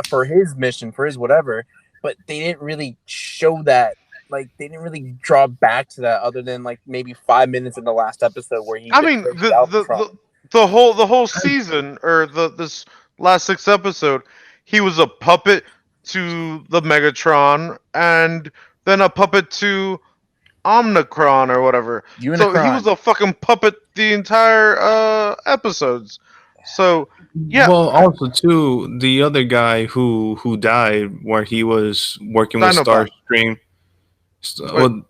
for his mission, for his whatever. But they didn't really show that. Like they didn't really draw back to that other than like maybe 5 minutes in the last episode where he I mean, betrayed Galvatron. the whole season or the this last six episode, he was a puppet to the Megatron and then a puppet to Omnicron or whatever. So he was Unicron. a fucking puppet the entire episodes. So yeah, Well, also too, the other guy who died, where he was working with Dinobot. Starscream, Wait,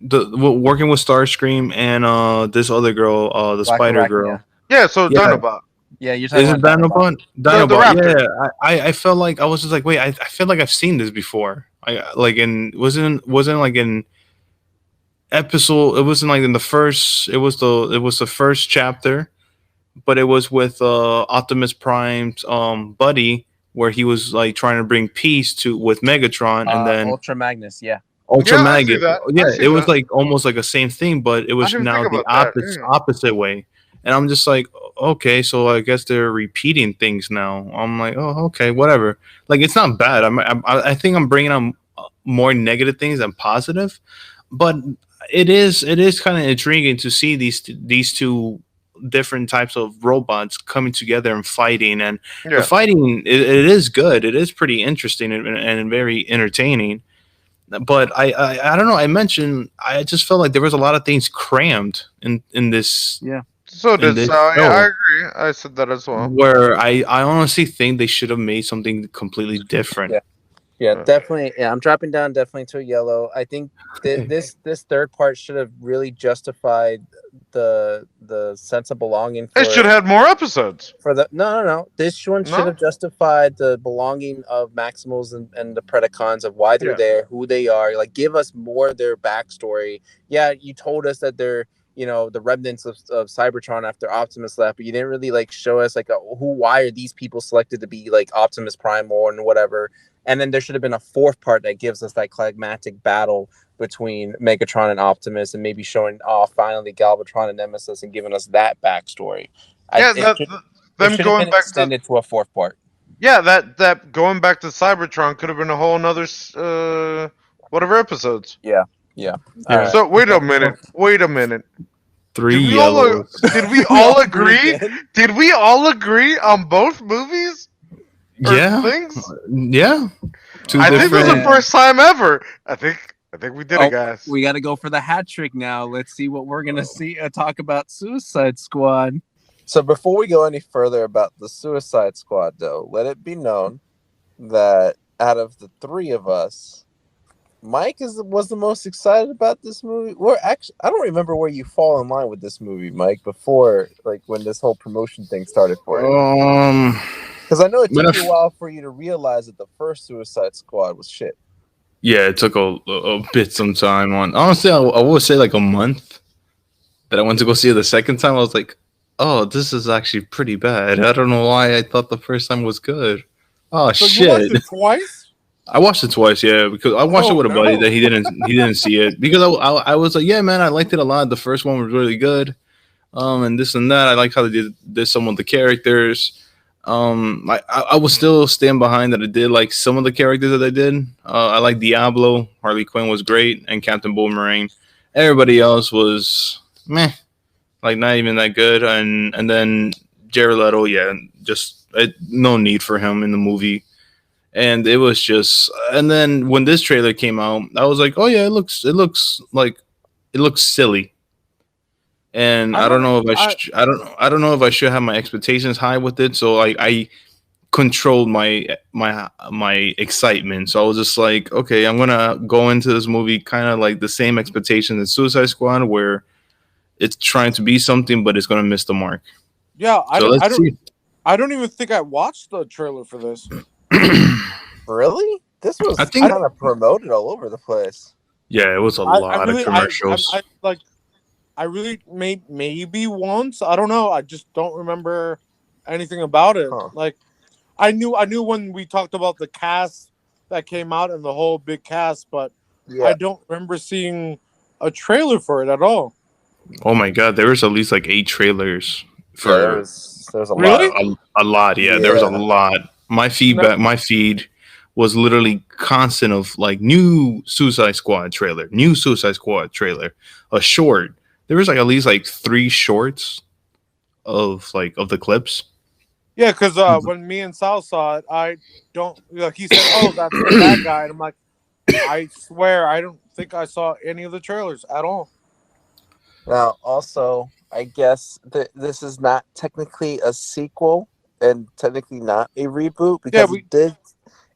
working with Starscream and this other girl, the Black Spider Girl. Arachnia. yeah, so Yeah, Dinobot, Yeah, you're talking is it about Dinobot. Dinobot? the Dinobot. Raptor. Yeah, I felt like I was just like, wait, I feel like I've seen this before. I like in wasn't like in episode. It wasn't like in the first. It was the first chapter, but it was with Optimus Prime's buddy, where he was like trying to bring peace to with Megatron, and then Ultra Magnus. Yeah. Ultra Yeah, I see Maggot. that. Yeah, I it see was that. like almost like a same thing, but it I was didn't think now the about that. Yeah. opposite way. And I'm just like, okay, so I guess they're repeating things now. I'm like, oh, okay, whatever. Like it's not bad. I think I'm bringing on more negative things than positive, but it is kind of intriguing to see these two different types of robots coming together and fighting. And the Yeah. fighting, it is good. It is pretty interesting and very entertaining, but I don't know. I mentioned I just felt like there was a lot of things crammed in this Yeah. So in did this so. Yeah, I show, agree. I said that as well. where I honestly think they should have made something completely different. Yeah. Yeah, definitely. Yeah, I'm dropping down definitely to a yellow. I think this third part should have really justified the sense of belonging It should for have had more episodes. the no. This one should No? have justified the belonging of Maximals and the Predacons of why they're Yeah. there, who they are. Like, give us more of their backstory. Yeah, you told us that they're the remnants of Cybertron after Optimus left, but you didn't really like show us like why are these people selected to be like Optimus Primal and whatever. And then there should have been a fourth part that gives us that climactic battle between Megatron and Optimus, and maybe showing finally Galvatron and Nemesis and giving us that backstory. Yeah, It them should have going been back to extended to a fourth part. that going back to Cybertron could have been a whole nother whatever episodes. Yeah. Yeah. All right. So wait a minute. 3 Did we yellows. did we all agree? Did we all agree on both movies? Or Yeah. things? Yeah. Two I think this is the different. first time ever. I think we did it, guys. We got to go for the hat trick now. Let's see what we're gonna see. Talk about Suicide Squad. So before we go any further about the Suicide Squad, though, let it be known that out of the three of us, Mike was the most excited about this movie. I don't remember where you fall in line with this movie, Mike, before like when this whole promotion thing started for it. Because I know it took you a while for you to realize that the first Suicide Squad was shit. Yeah, it took a bit some time. Honestly, I would say like a month that I went to go see it the second time. I was like, oh, this is actually pretty bad. I don't know why I thought the first time was good. Oh So shit! you watched it twice? I watched it twice, yeah, because I watched it with a buddy that he didn't see it because I was like, yeah, man, I liked it a lot. The first one was really good, and this and that. I like how they did some of the characters. I was still stand behind that I did like some of the characters that I did. I like Diablo, Harley Quinn was great, and Captain Boomerang. Everybody else was meh, like not even that good. And then Jared Leto, yeah, just no need for him in the movie. And it was just, and then when this trailer came out, I was like, oh yeah, it looks silly. And I don't know if I don't know if I should have my expectations high with it. So like I controlled my excitement. So I was just like, okay, I'm gonna go into this movie kind of like the same expectations as Suicide Squad, where it's trying to be something, but it's gonna miss the mark. Yeah, Let's see. I don't even think I watched the trailer for this. Really? This was I think kind of promoted all over the place. Yeah, it was a lot of commercials. I really maybe once. I don't know. I just don't remember anything about it. Huh. Like I knew when we talked about the cast that came out and the whole big cast, but I don't remember seeing a trailer for it at all. Oh my god, there was at least like 8 trailers for there was a Really? lot. a lot. Yeah, there was a lot. My feed was literally constant of like new Suicide Squad trailer, a short. There was like at least like 3 shorts of the clips. Yeah, because when me and Sal saw it, I don't like. He said, "Oh, that's the bad guy," and I'm like, I swear, I don't think I saw any of the trailers at all. Now, also, I guess that this is not technically a sequel and technically not a reboot because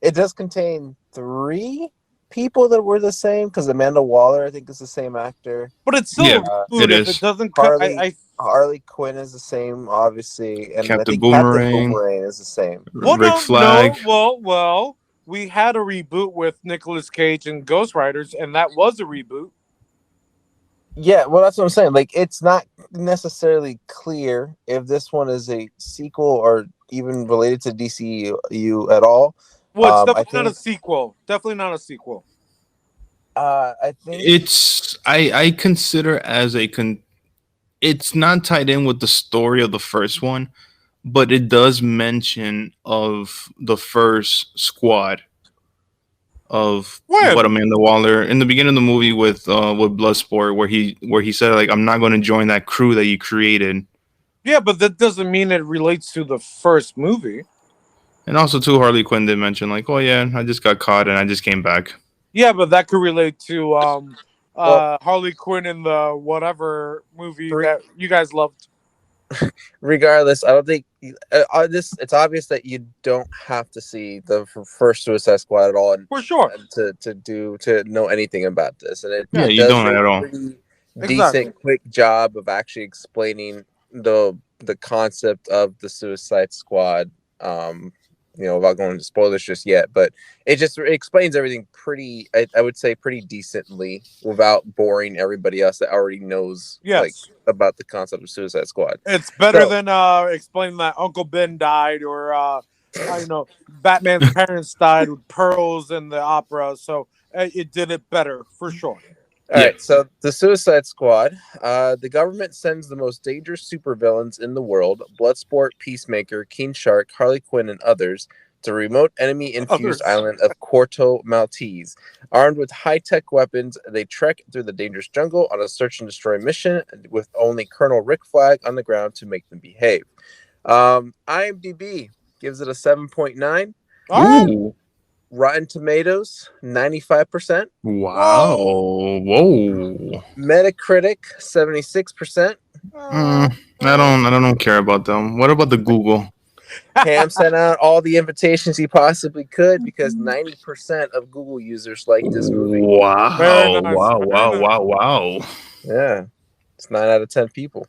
it does contain 3 people that were the same because Amanda Waller, I think, is the same actor. But it's still a reboot it if is. it doesn't. Harley Quinn is the same, obviously, and Captain I think Boomerang. Captain Boomerang is the same. Rick Flag. Well, we had a reboot with Nicolas Cage and Ghost Riders, and that was a reboot. Yeah, well, that's what I'm saying. Like, it's not necessarily clear if this one is a sequel or even related to DCU at all. Well, it's definitely not a sequel. Definitely not a sequel. I think it's I consider as it's not tied in with the story of the first one, but it does mention of the first squad of what Amanda Waller in the beginning of the movie with Bloodsport, where he said like, I'm not going to join that crew that you created. Yeah, but that doesn't mean it relates to the first movie. And also too, Harley Quinn did mention like, oh yeah, I just got caught and I just came back. Yeah, but that could relate to Harley Quinn in the whatever movie that you guys loved. regardless, I don't think this. It's obvious that you don't have to see the first Suicide Squad at all, and For sure. to know anything about this. And Yeah, it you does don't a at all. pretty Exactly. decent, quick job of actually explaining the concept of the Suicide Squad. Without going into spoilers just yet, but it explains everything I would say pretty decently without boring everybody else that already knows Yes. about the concept of Suicide Squad. It's better So- than explaining that Uncle Ben died or Batman's parents died with pearls in the opera. So it did it better for sure. All Yeah. right, so the Suicide Squad, the government sends the most dangerous supervillains in the world, Bloodsport, Peacemaker, King Shark, Harley Quinn, and others, to a remote enemy-infused Others. island of Corto Maltese. Armed with high-tech weapons, they trek through the dangerous jungle on a search-and-destroy mission with only Colonel Rick Flag on the ground to make them behave. IMDb gives it a 7.9. All right. Ooh. Rotten Tomatoes, 95%. Wow. Whoa. Metacritic, 76%. I don't care about them. What about the Google? Ham sent out all the invitations he possibly could because 90% of Google users like this movie. Wow. Very nice, Wow. very Wow. nice. Wow. Wow. Yeah, it's 9 out of 10 people.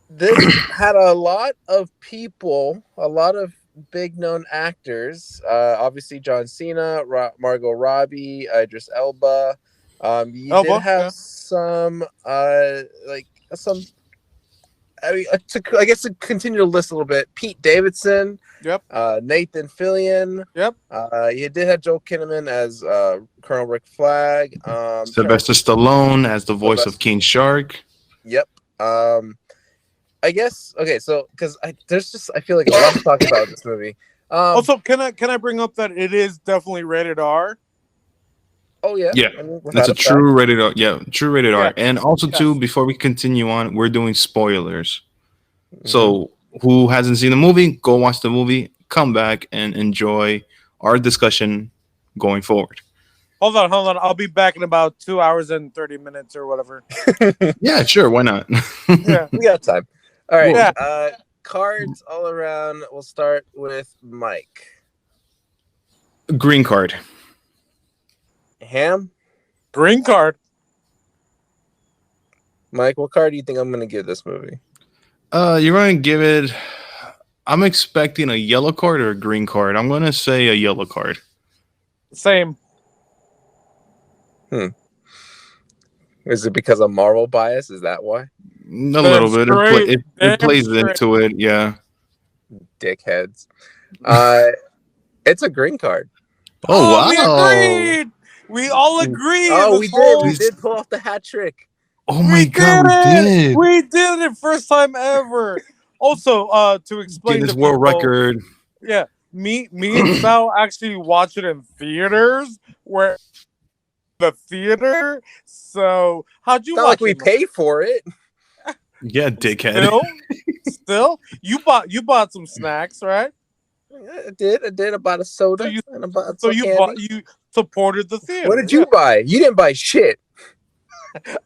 This had a lot of people, a lot of big known actors. Obviously, John Cena, Margot Robbie, Idris Elba. You Elba, did have yeah. some, some. I guess to continue to list a little bit, Pete Davidson. Yep. Nathan Fillion. Yep. You did have Joel Kinnaman as Colonel Rick Flag. Sylvester Stallone as the voice of King Shark. Yep. I guess okay. So because I feel like a lot to talk about in this movie. Also, can I bring up that it is definitely rated R? Oh yeah. Yeah. I mean, It's without a true rated R. Yeah, true rated Yeah. R. And also, Yes. too, before we continue on, we're doing spoilers. fact. So, who hasn't seen the movie, go watch the movie, come back, and enjoy our discussion going forward. Hold on. I'll be back in about 2 hours and 30 minutes or whatever. Yeah, sure. Why not? Yeah. We got time. All right. Yeah. Cards all around. We'll start with Mike. Green card. Ham. Green card. Mike, what card do you think I'm going to give this movie? You're going to give it. I'm expecting a yellow card or a green card. I'm going to say a yellow card. Same. Is it because of Marvel bias? Is that why? A little bit. straight. It Damn plays straight. into it. Yeah. Dickheads. It's a green card. Oh, We wow. agreed. We all agreed. Oh, This we did. whole- We did pull off the hat trick. Oh my God, we did. We did it first time ever. Also, to explain Guinness to World people, Record. Yeah, me and Sal actually watch it in theaters where the theater. So how'd you It's not watch like we it? pay for it. Yeah, dickhead. Still, you bought some snacks, right? I did. I bought a soda So you- and I bought So some you candy. supported the theater. What did you buy? You didn't buy shit.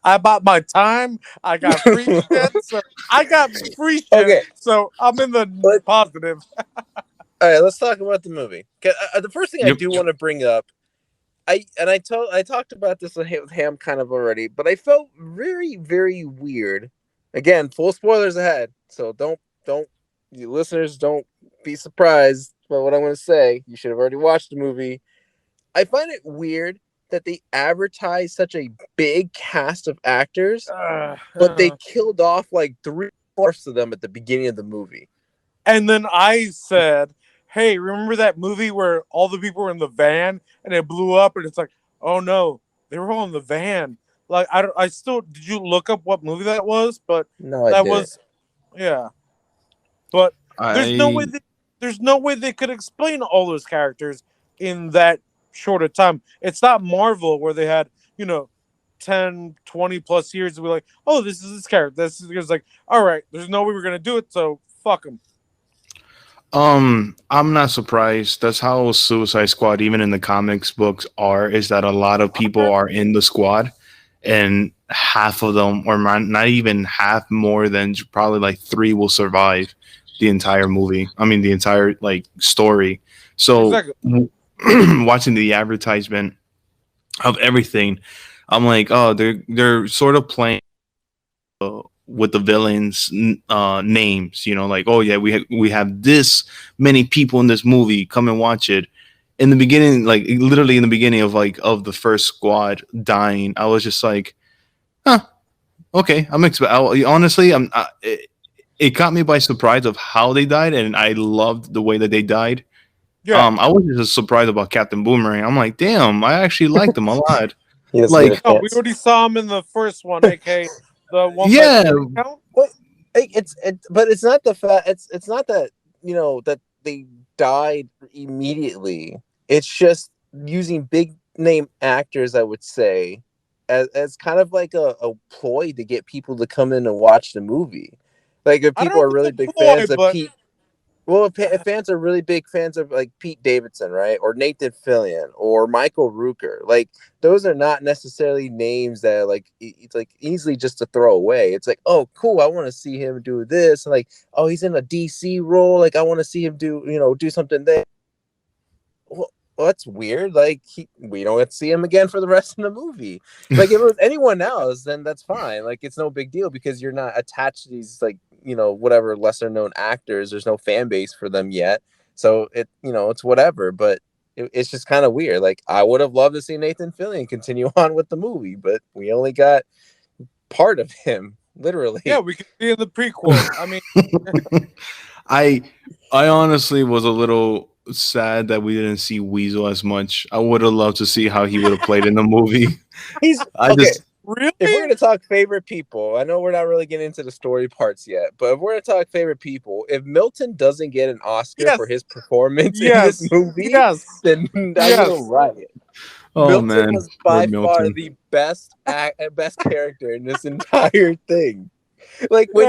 I bought my time. I got free shit. So I got free shit. Okay. So I'm in the But- positive. All right, let's talk about the movie. 'Kay, the first thing I Yep. do want to bring up, I talked about this with Ham kind of already, but I felt very, very weird. Again, full spoilers ahead, so don't you listeners don't be surprised by what I'm going to say. You should have already watched the movie. I find it weird that they advertise such a big cast of actors, but they killed off like 3/4 of them at the beginning of the movie. And then I said, "Hey, remember that movie where all the people were in the van and it blew up?" And it's like, "Oh no, they were all in the van." Like I still did. You look up what movie that was? But No, I that didn't. was, yeah. But there's no way. I, There's no way they could explain all those characters in that short a time. It's not Marvel where they had 10, 20 plus years to be like, "Oh, this is this character." This is like, all right. There's no way we're gonna do it, so fuck them. I'm not surprised. That's how Suicide Squad, even in the comics books, is that a lot of people are in the squad, and half of them, or not even half, more than probably like three will survive the entire movie. I mean, the entire like story. So Exactly. watching the advertisement of everything, I'm like, oh, they're sort of playing with the villains' names. You know, like, oh yeah, we have this many people in this movie. Come and watch it. In the beginning, like literally in the beginning of the first squad dying, I was just like, huh, okay. Honestly, it caught me by surprise of how they died, and I loved the way that they died. Yeah. I was just surprised about Captain Boomerang. I'm like, damn, I actually liked him a lot. He doesn't get a Like, No, we chance. already saw him in the first one, aka the one that yeah, didn't count. What? But it's not the fact. It's not that that they died immediately. It's just using big name actors, I would say, as kind of like a ploy to get people to come in and watch the movie. Like if I don't people know are if really it's a big ploy, fans of but Pete. Well, if fans are really big fans of like Pete Davidson, right, or Nathan Fillion, or Michael Rooker, like those are not necessarily names that like it's like easily just to throw away. It's like, oh, cool, I want to see him do this, and like, oh, he's in a DC role, like I want to see him do something there. Well, that's weird. Like we don't get to see him again for the rest of the movie. Like if it was anyone else, then that's fine. Like it's no big deal because you're not attached to these like whatever lesser known actors. There's no fan base for them yet, so it's whatever. But it's just kind of weird. Like I would have loved to see Nathan Fillion continue on with the movie, but we only got part of him, yeah, literally. we can see in the prequel. I mean, I I honestly was a little sad that we didn't see Weasel as much. I would have loved to see how he would have played in the movie. He's I okay. just If we're really? gonna talk favorite people, I know we're not really getting into the story parts yet, but if we're gonna talk favorite people, if Milton doesn't get an Oscar for Yes, his performance in this yes, movie, yes, then I'm gonna yes. riot. oh Milton man, was poor by far Milton. the best character in this entire thing. Like when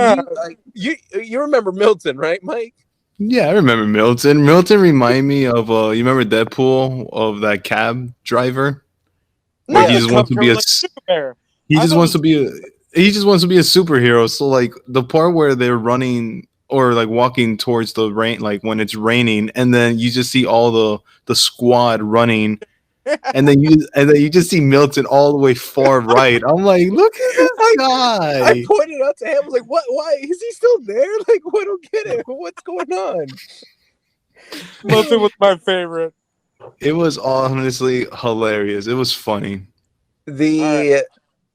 Yeah, you remember Milton, right, Mike? Yeah, I remember Milton. Milton remind me of you remember Deadpool, of that cab driver where not he the Yes. just wants Cub to be Driver, a like Super Bear. he I just thought it wants was to be a he just wants to be a superhero. So like the part where they're running or like walking towards the rain, like when it's raining, and then you just see all the squad running, and then you just see Milton all the way far right. I'm like, look at this I I guy. pointed out to him. I was like, "What? Why is he still there? Like, I don't get it. What's going on?" Milton was my favorite. It was honestly hilarious. It was funny. All right. the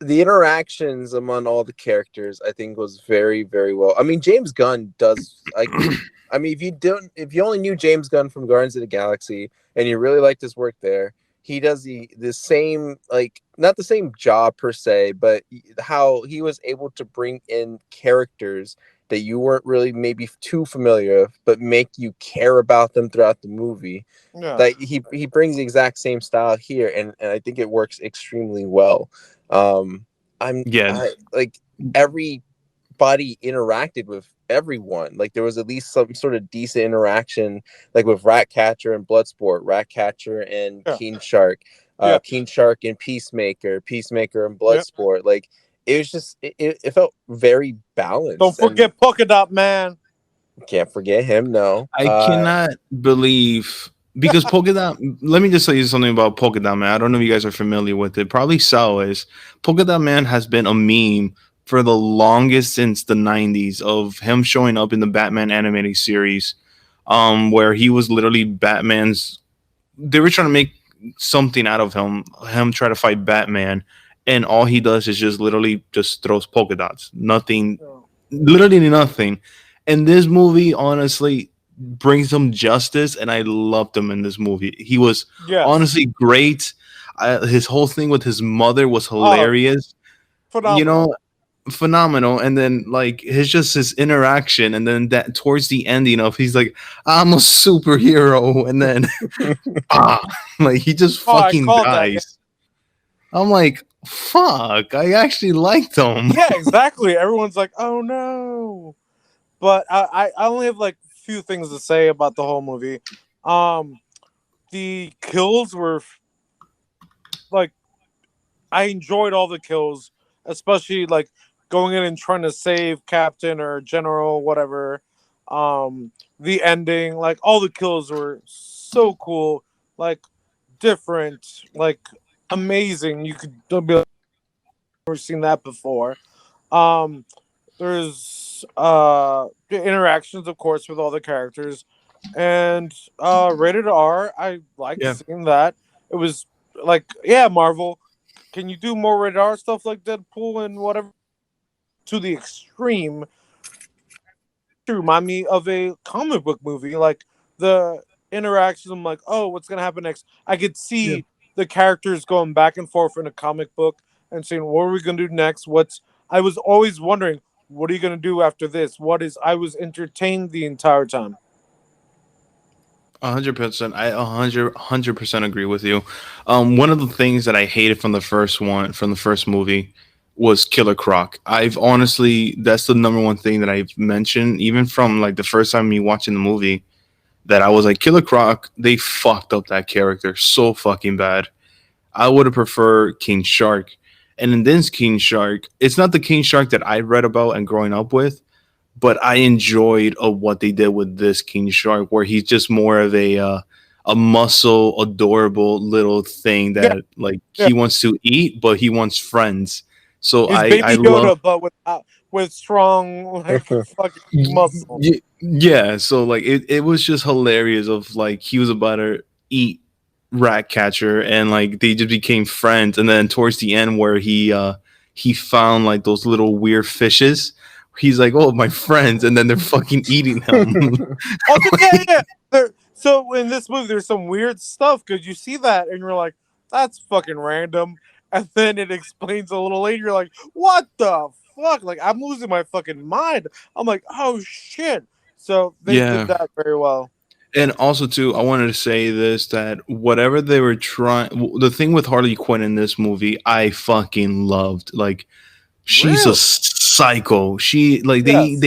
the interactions among all the characters I think was very very well. I mean James Gunn does like I mean if you only knew James Gunn from Guardians of the Galaxy and you really liked his work there, he does the same, like not the same job per se, but how he was able to bring in characters that you weren't really maybe too familiar with but make you care about them throughout the movie. Yeah. Like he brings the exact same style here, and I think it works extremely well. um Yeah, I like everybody interacted with everyone. Like there was at least some sort of decent interaction, like with Ratcatcher and Bloodsport, Ratcatcher and Yeah. King Shark, Yeah. King Shark and Peacemaker and Yeah. Bloodsport. Like it was just it felt very Don't balanced. And forget Polka Dot Man. can't forget him, no. I cannot believe because Polka Dot. Let me just tell you something about Polka Dot Man. I don't know if you guys are familiar with it. Probably so is. Polka Dot Man has been a meme for the longest since the '90s of him showing up in the Batman animated series, where he was literally Batman's. They were trying to make something out of him try to fight Batman, and all he does is just literally just throws polka dots. Nothing, Oh. literally nothing. And this movie honestly brings him justice, and I loved him in this movie. He was Yes. honestly great. His whole thing with his mother was Oh, hilarious. You phenomenal. know, phenomenal. And then like his interaction, and then that towards the ending of he's like, I'm a superhero, and then ah, like he just Oh, I fucking called that. Yeah. dies. I'm like, fuck, I actually liked him. Yeah, exactly. Everyone's like, "Oh no," but I only have like few things to say about the whole movie. Um, the kills were like I enjoyed all the kills. especially like going in and trying to save Captain or General, whatever. The ending, like all the kills were so cool, like different, like amazing. You could don't be like, never seen that before. Um, there's the interactions, of course, with all the characters, and rated R. I liked Yeah. seeing that. It was like, yeah, Marvel. Can you do more rated R stuff like Deadpool and whatever to the extreme? To remind me of a comic book movie, like the interactions. I'm like, oh, what's gonna happen next? I could Yeah. see the characters going back and forth in a comic book and saying, what are we gonna do next? What's I was always wondering, what are you gonna do after this? What is I was entertained the entire time. 100%. I 100% agree with you. One of the things that I hated from the first movie, was Killer Croc. I've honestly, that's the number one thing that I've mentioned, even from like the first time me watching the movie, that I was like, Killer Croc, they fucked up that character so fucking bad. I would have preferred King Shark. And in this King Shark, it's not the King Shark that I read about and growing up with, but I enjoyed what they did with this King Shark, where he's just more of a muscle, adorable little thing Yeah, that like yeah. he wants to eat, but he wants friends. So He's I Baby love. Yoda, but with strong like fucking muscle. Yeah, so like it was just hilarious of like he was about to eat Ratcatcher and like they just became friends, and then towards the end where he found like those little weird fishes, he's like, oh, my friends, and then they're fucking eating him. Also, yeah, yeah. So in this movie, there's some weird stuff because you see that and you're like, that's fucking random. And then it explains a little later, you're like, what the fuck? Like, I'm losing my fucking mind. I'm like, oh shit. So they did Yeah. that very well. And also too, I wanted to say this, that whatever they were trying, the thing with Harley Quinn in this movie, I fucking loved. Like, she's a Really? psycho. She like Yes.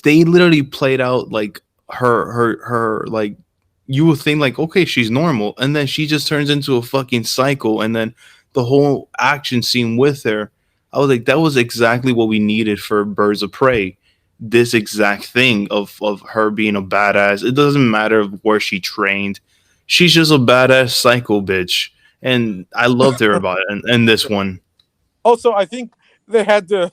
they literally played out like her like, you would think like, okay, she's normal, and then she just turns into a fucking psycho, and then the whole action scene with her, I was like, that was exactly what we needed for Birds of Prey. This exact thing of her being a badass. It doesn't matter where she trained. She's just a badass psycho bitch. And I loved her about it and this one. Also, I think they had to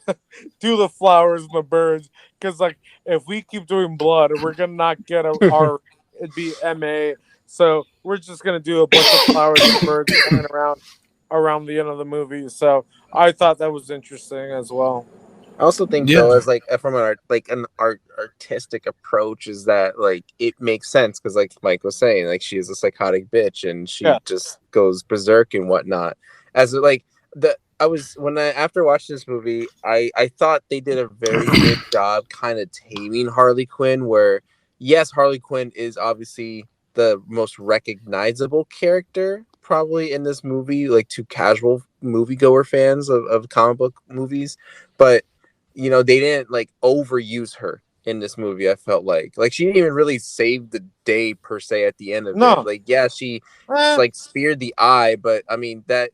do the flowers and the birds because, like, if we keep doing blood, we're gonna not get a R. It'd be MA. So we're just gonna do a bunch of flowers and birds flying around the end of the movie. So I thought that was interesting as well. I also think Yeah. though, as like from an artistic approach, is that like it makes sense because like Mike was saying, like she is a psychotic bitch and Yeah. she just goes berserk and whatnot. As like the I was when I after watching this movie, I thought they did a very good job kind of taming Harley Quinn. Where yes, Harley Quinn is obviously the most recognizable character probably in this movie, like to casual moviegoer fans of comic book movies, but they didn't like overuse her in this movie. I felt like she didn't even really save the day per se at the end of it. No. Like, yeah, she Eh, like speared the eye, but I mean that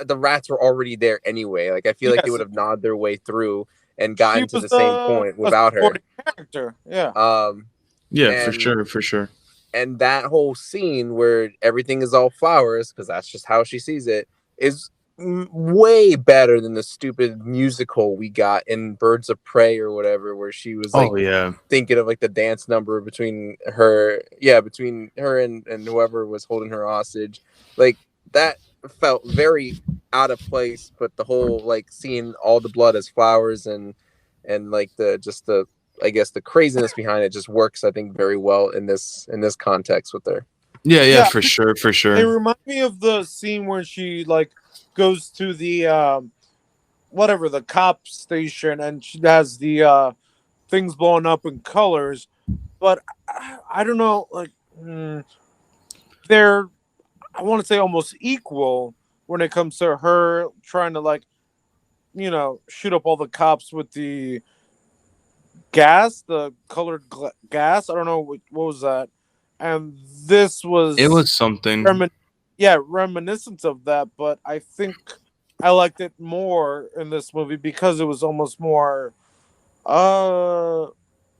the rats were already there anyway. Like I feel like they yes, would have gnawed their way through and she gotten to was the same point a without her. supporting character. Yeah. Um Yeah, for and sure, for sure. and that whole scene where everything is all flowers because that's just how she sees it is way better than the stupid musical we got in Birds of Prey or whatever, where she was like Oh yeah. thinking of like the dance number between her and whoever was holding her hostage. Like that felt very out of place, but the whole like seeing all the blood as flowers and like the I guess the craziness behind it just works, I think, very well in this context with her. Yeah, yeah, Yeah. for sure, for It sure. reminds me of the scene where she like goes to the whatever the cop station and she has the things blowing up in colors, but I don't know, like they're I want to say almost equal when it comes to her trying to like shoot up all the cops with the gas, the colored gas. I don't know what was that, and this It was was something. remin- yeah reminiscent of that, but I think I liked it more in this movie because it was almost more. Uh,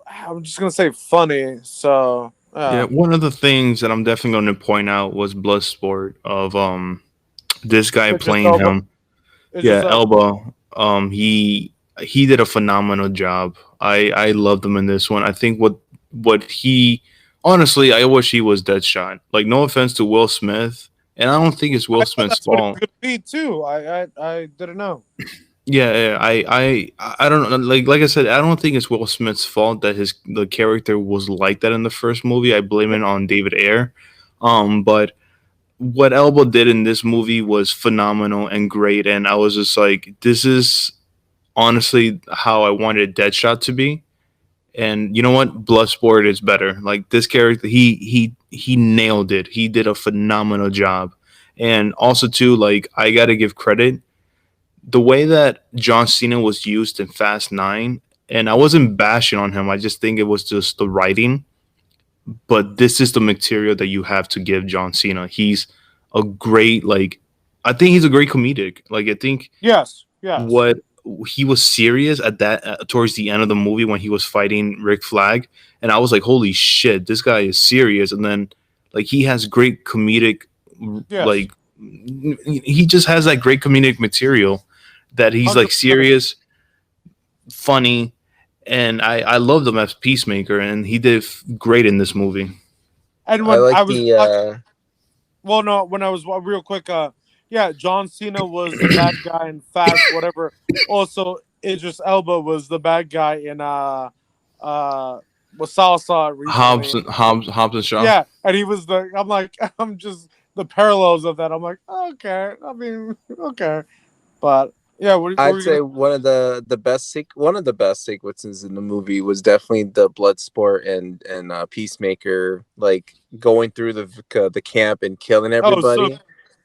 I'm just gonna say funny. So Yeah, yeah, one of the things that I'm definitely going to point out was Bloodsport of this guy Idris playing Elba. him. Idris Yeah, Elba. Elba. He did a phenomenal job. I loved him in this one. I think what he honestly, I wish he was Deadshot. Like, no offense to Will Smith, and I don't think it's I Will thought Smith's that's what it fault. was gonna be too. I didn't know. Yeah, yeah, I don't know. Like I said, I don't think it's Will Smith's fault that the character was like that in the first movie. I blame Yeah. it on David Ayer. But what Elba did in this movie was phenomenal and great, and I was just like, this is honestly how I wanted Deadshot to be. And you know what? Bloodsport is better. Like, this character, he nailed it. He did a phenomenal job. And also too, like, I gotta give credit the way that John Cena was used in Fast Nine. And I wasn't bashing on him. I just think it was just the writing. But this is the material that you have to give John Cena. He's a great, like, I think he's a great comedic. Like, I think Yes. Yes. what he was serious at that towards the end of the movie when he was fighting Rick Flag, and I was like, holy shit, this guy is serious. And then, like, he has great comedic, Yes. like, he just has that great comedic material that he's like 100%. serious, funny, and I loved him as Peacemaker, and he did great in this movie. And I when I like was the well, no, when I was real quick, yeah, John Cena was the bad guy in Fast, whatever. Also, Idris Elba was the bad guy in what Sal saw recently. Hobbs and Shaw. Yeah, and he was the. I'm like, I'm just the parallels of that. I'm like, okay, I mean, okay, but yeah, what were I'd you gonna? say one of the best sequences in the movie was definitely the Bloodsport and Peacemaker, like going through the camp and killing Oh, so everybody. so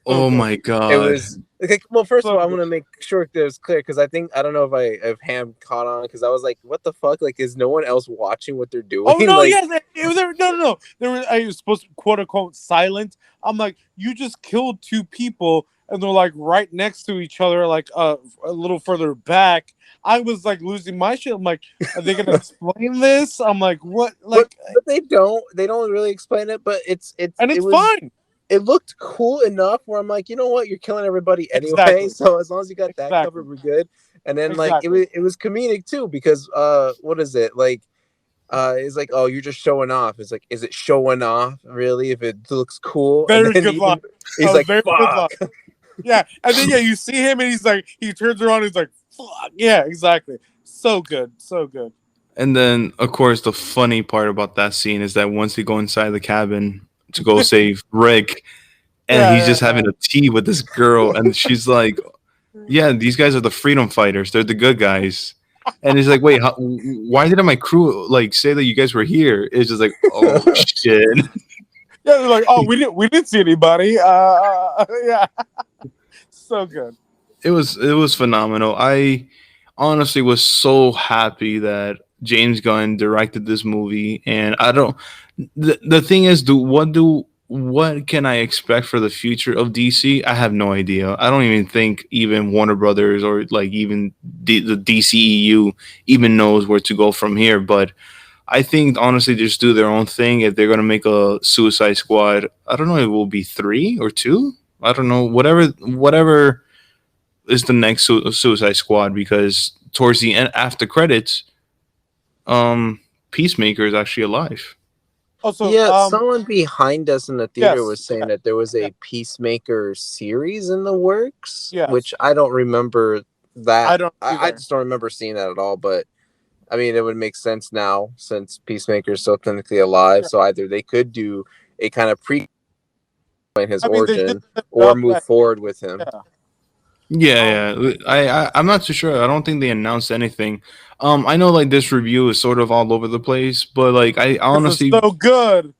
Oh good, my It god. was like, well, first of so all, I good. want to make sure that it was clear because I don't know if Ham caught on because I was like, what the fuck? Like, is no one else watching what they're doing? Oh no, Like, yes, it was there. No, no, no. There was I was supposed to quote unquote silent. I'm like, you just killed two people, and they're like right next to each other, like a little further back. I was like losing my shit. I'm like, are they gonna explain this? I'm like, what? Like, but they don't really explain it, but and it's fine. it looked cool enough where I'm like, you know what, you're killing everybody anyway. Exactly, So as long as you got that exactly, covered, we're good. And then like exactly. it was comedic too because what is it like? It's like, oh, you're just showing off. It's like, is it showing off really if it looks cool? And Very then good line. he's A like, very good line. fuck. Yeah, and then yeah, you see him, and he's like, he turns around, he's like, fuck. Yeah, exactly. So good, so good. And then, of course, the funny part about that scene is that once they go inside the cabin to go save Rick, and he's Yeah, just having a tea with this girl, and she's like, "Yeah, these guys are the freedom fighters. They're the good guys." And he's like, "Wait, why didn't my crew like say that you guys were here?" It's just like, "Oh shit!" yeah. They're like, oh, we didn't see anybody. Yeah, so good. It was phenomenal. I honestly was so happy that James Gunn directed this movie, and I don't. The thing is, what can I expect for the future of DC? I have no idea. I don't even think even Warner Brothers or like even the DCEU even knows where to go from here. But I think honestly, just do their own thing. If they're gonna make a Suicide Squad, I don't know if it will be three or two. I don't know. Whatever is the next Suicide Squad, because towards the end after credits, Peacemaker is actually alive. Also, Yeah, someone behind us in the theater yes, was saying yeah, that there was yeah, a Peacemaker series in the works, yes. which I don't remember that. I don't I either. just don't remember seeing that at all. But I mean, it would make sense now since Peacemaker is still technically alive. Yeah. So either they could do a kind of pre his I mean, they did origin set it or up. move forward with him. Yeah. Yeah, yeah. I'm not too sure. I don't think they announced anything. I know like this review is sort of all over the place, but like I Because it's honestly, so good.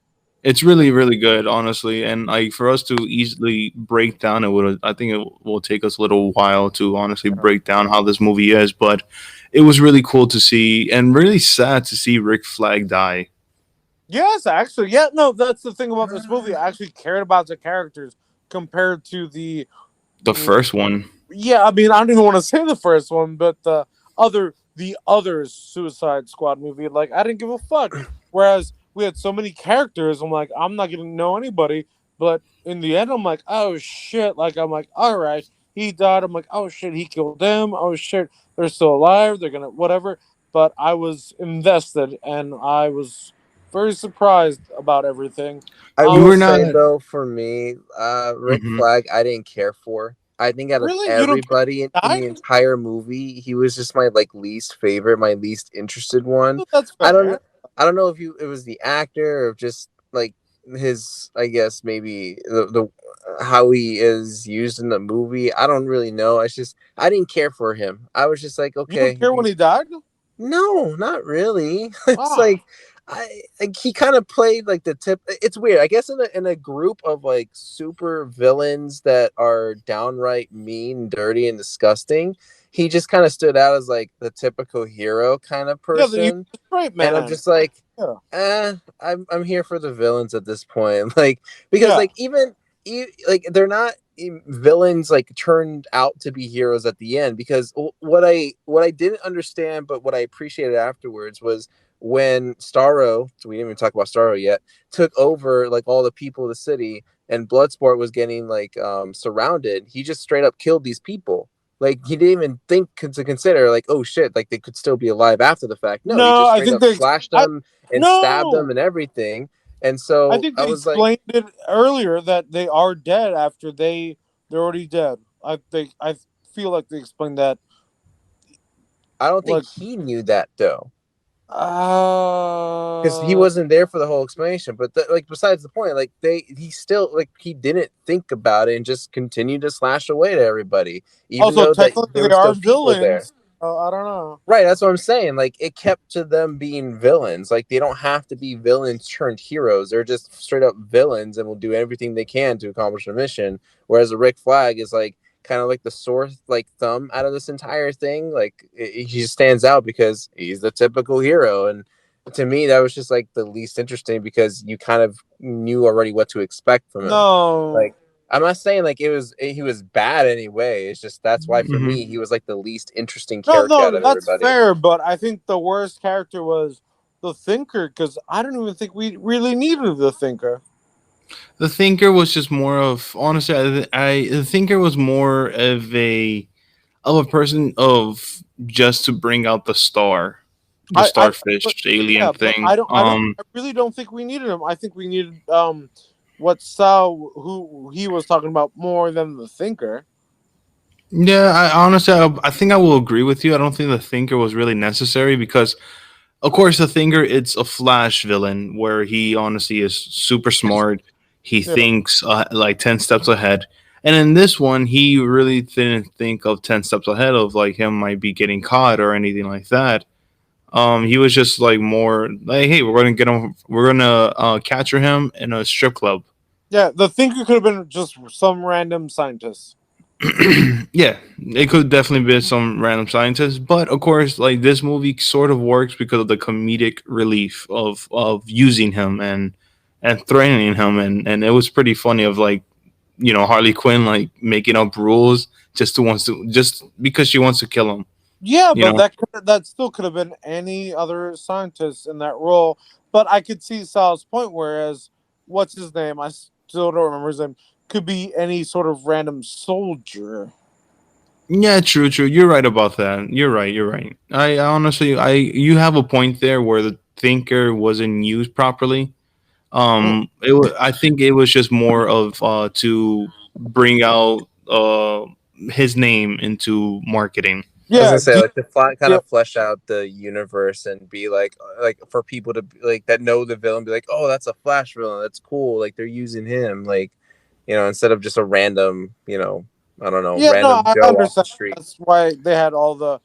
it's really really good, honestly. And like for us to easily break down, I think it will take us a little while to honestly Yeah. break down how this movie is. But it was really cool to see, and really sad to see Rick Flag die. Yes, actually, yeah. No, that's the thing about this movie. I actually cared about the characters compared to the The first one. yeah, I mean, I don't even want to say the first one, but the other Suicide Squad movie, like I didn't give a fuck. Whereas we had so many characters, I'm like, I'm not gonna know anybody. But in the end, I'm like, oh shit! Like I'm like, all right, he died. I'm like, oh shit, he killed them. Oh shit, they're still alive. They're gonna whatever. But I was invested, and I was very surprised about everything. I You will were Um, not. say though, for me, Rick Mhm. Flag, I didn't care for. I think out of really, you don't care everybody he in the died? entire movie, he was just my like least favorite, my least interested one. That's I don't know. fair. I don't know if it was the actor or just like his. I guess maybe the how he is used in the movie. I don't really know. It's just I didn't care for him. I was just like, You don't okay, care when he died? no, not really. It's Ah, like I like he kind of played like the tip. It's weird. I guess in a group of like super villains that are downright mean, dirty, and disgusting, he just kind of stood out as like the typical hero kind of yeah, he was person. a straight And I'm man. just like, Yeah, I'm here for the villains at this point. Like because yeah. like even like they're not villains like turned out to be heroes at the end because what I didn't understand but what I appreciated afterwards was when Starro, so we didn't even talk about Starro yet, took over like all the people of the city and Bloodsport was getting like surrounded. He just straight up killed these people. Like he didn't even think to consider like, oh shit, like they could still be alive after the fact. No, he No, just I straight think up they. slashed I them and stabbed them no, and everything. And I so think I they was like, explained it earlier that they are dead after they're already dead. I feel like they explained that. I don't think Like, he knew that though, because he uh, wasn't there for the whole explanation. But like, besides the point, like he still like he didn't think about it and just continued to slash away to everybody, even also though that technically there they were are still people there. villains. I don't know. Right, that's what I'm saying. Like it kept to them being villains. Like they don't have to be villains turned heroes. They're just straight up villains and will do everything they can to accomplish a mission. Whereas a Rick Flag is like kind of like the sore like thumb out of this entire thing. Like he just stands out because he's the typical hero. And to me, that was just like the least interesting because you kind of knew already what to expect from him. No, Like I'm not saying like he was bad anyway. It's just that's why for Mhm. me he was like the least interesting no, character out no. of That's everybody. fair, but I think the worst character was the Thinker because I don't even think we really needed the Thinker. The Thinker was just more of honestly. The Thinker was more of a person of just to bring out the I but starfish alien yeah, but thing. I really don't think we needed him. I think we needed what Sal who he was talking about more than the Thinker. Yeah, I think I will agree with you. I don't think the Thinker was really necessary because, of course, the Thinker it's a Flash villain where he honestly is super smart. He Yeah. thinks like 10 steps ahead, and in this one, he really didn't think of 10 steps ahead of like him might be getting caught or anything like that. He was just like more like, hey, we're gonna get him, we're gonna capture him in a strip club. Yeah, the Thinker could have been just some random scientist. Yeah, it could definitely be some random scientist, but of course, like this movie sort of works because of the comedic relief of using him and threatening him, and it was pretty funny of like Harley Quinn like making up rules just because she wants to kill him. Yeah, You but know, that still could have been any other scientist in that role. But I could see Sal's point. Whereas, what's his name? I still don't remember his name. Could be any sort of random soldier. yeah, true, true. You're right about that. You're right. I honestly, you have a point there where the thinker wasn't used properly. Mm. I think it was just more of to bring out his name into marketing. I was Yeah, gonna say do like to kind you, of flesh out the universe and be like for people to like that know the villain, be like, oh, that's a Flash villain. That's cool. Like they're using him, like instead of just a random, I don't know, yeah, no, random I Joe off the understand. street. That's why they had all the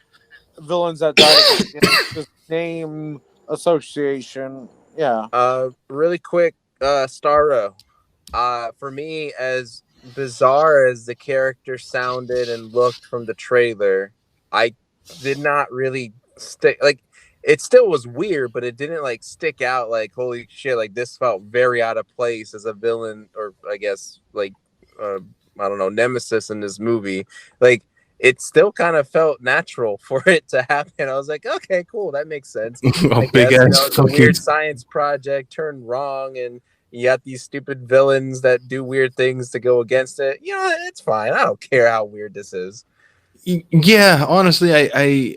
villains that died at the beginning. Just name association. Yeah. Really quick, Starro. For me, as bizarre as the character sounded and looked from the trailer, I did not really stick. Like, it still was weird, but it didn't like stick out. Like, holy shit! Like this felt very out of place as a villain, or I guess like, uh, I don't know, nemesis in this movie. Like, it still kind of felt natural for it to happen. I was like, okay, cool, that makes sense. A I big guess, ass it's a fucking. weird science project turned wrong, and you got these stupid villains that do weird things to go against it. It's fine. I don't care how weird this is. Yeah, honestly,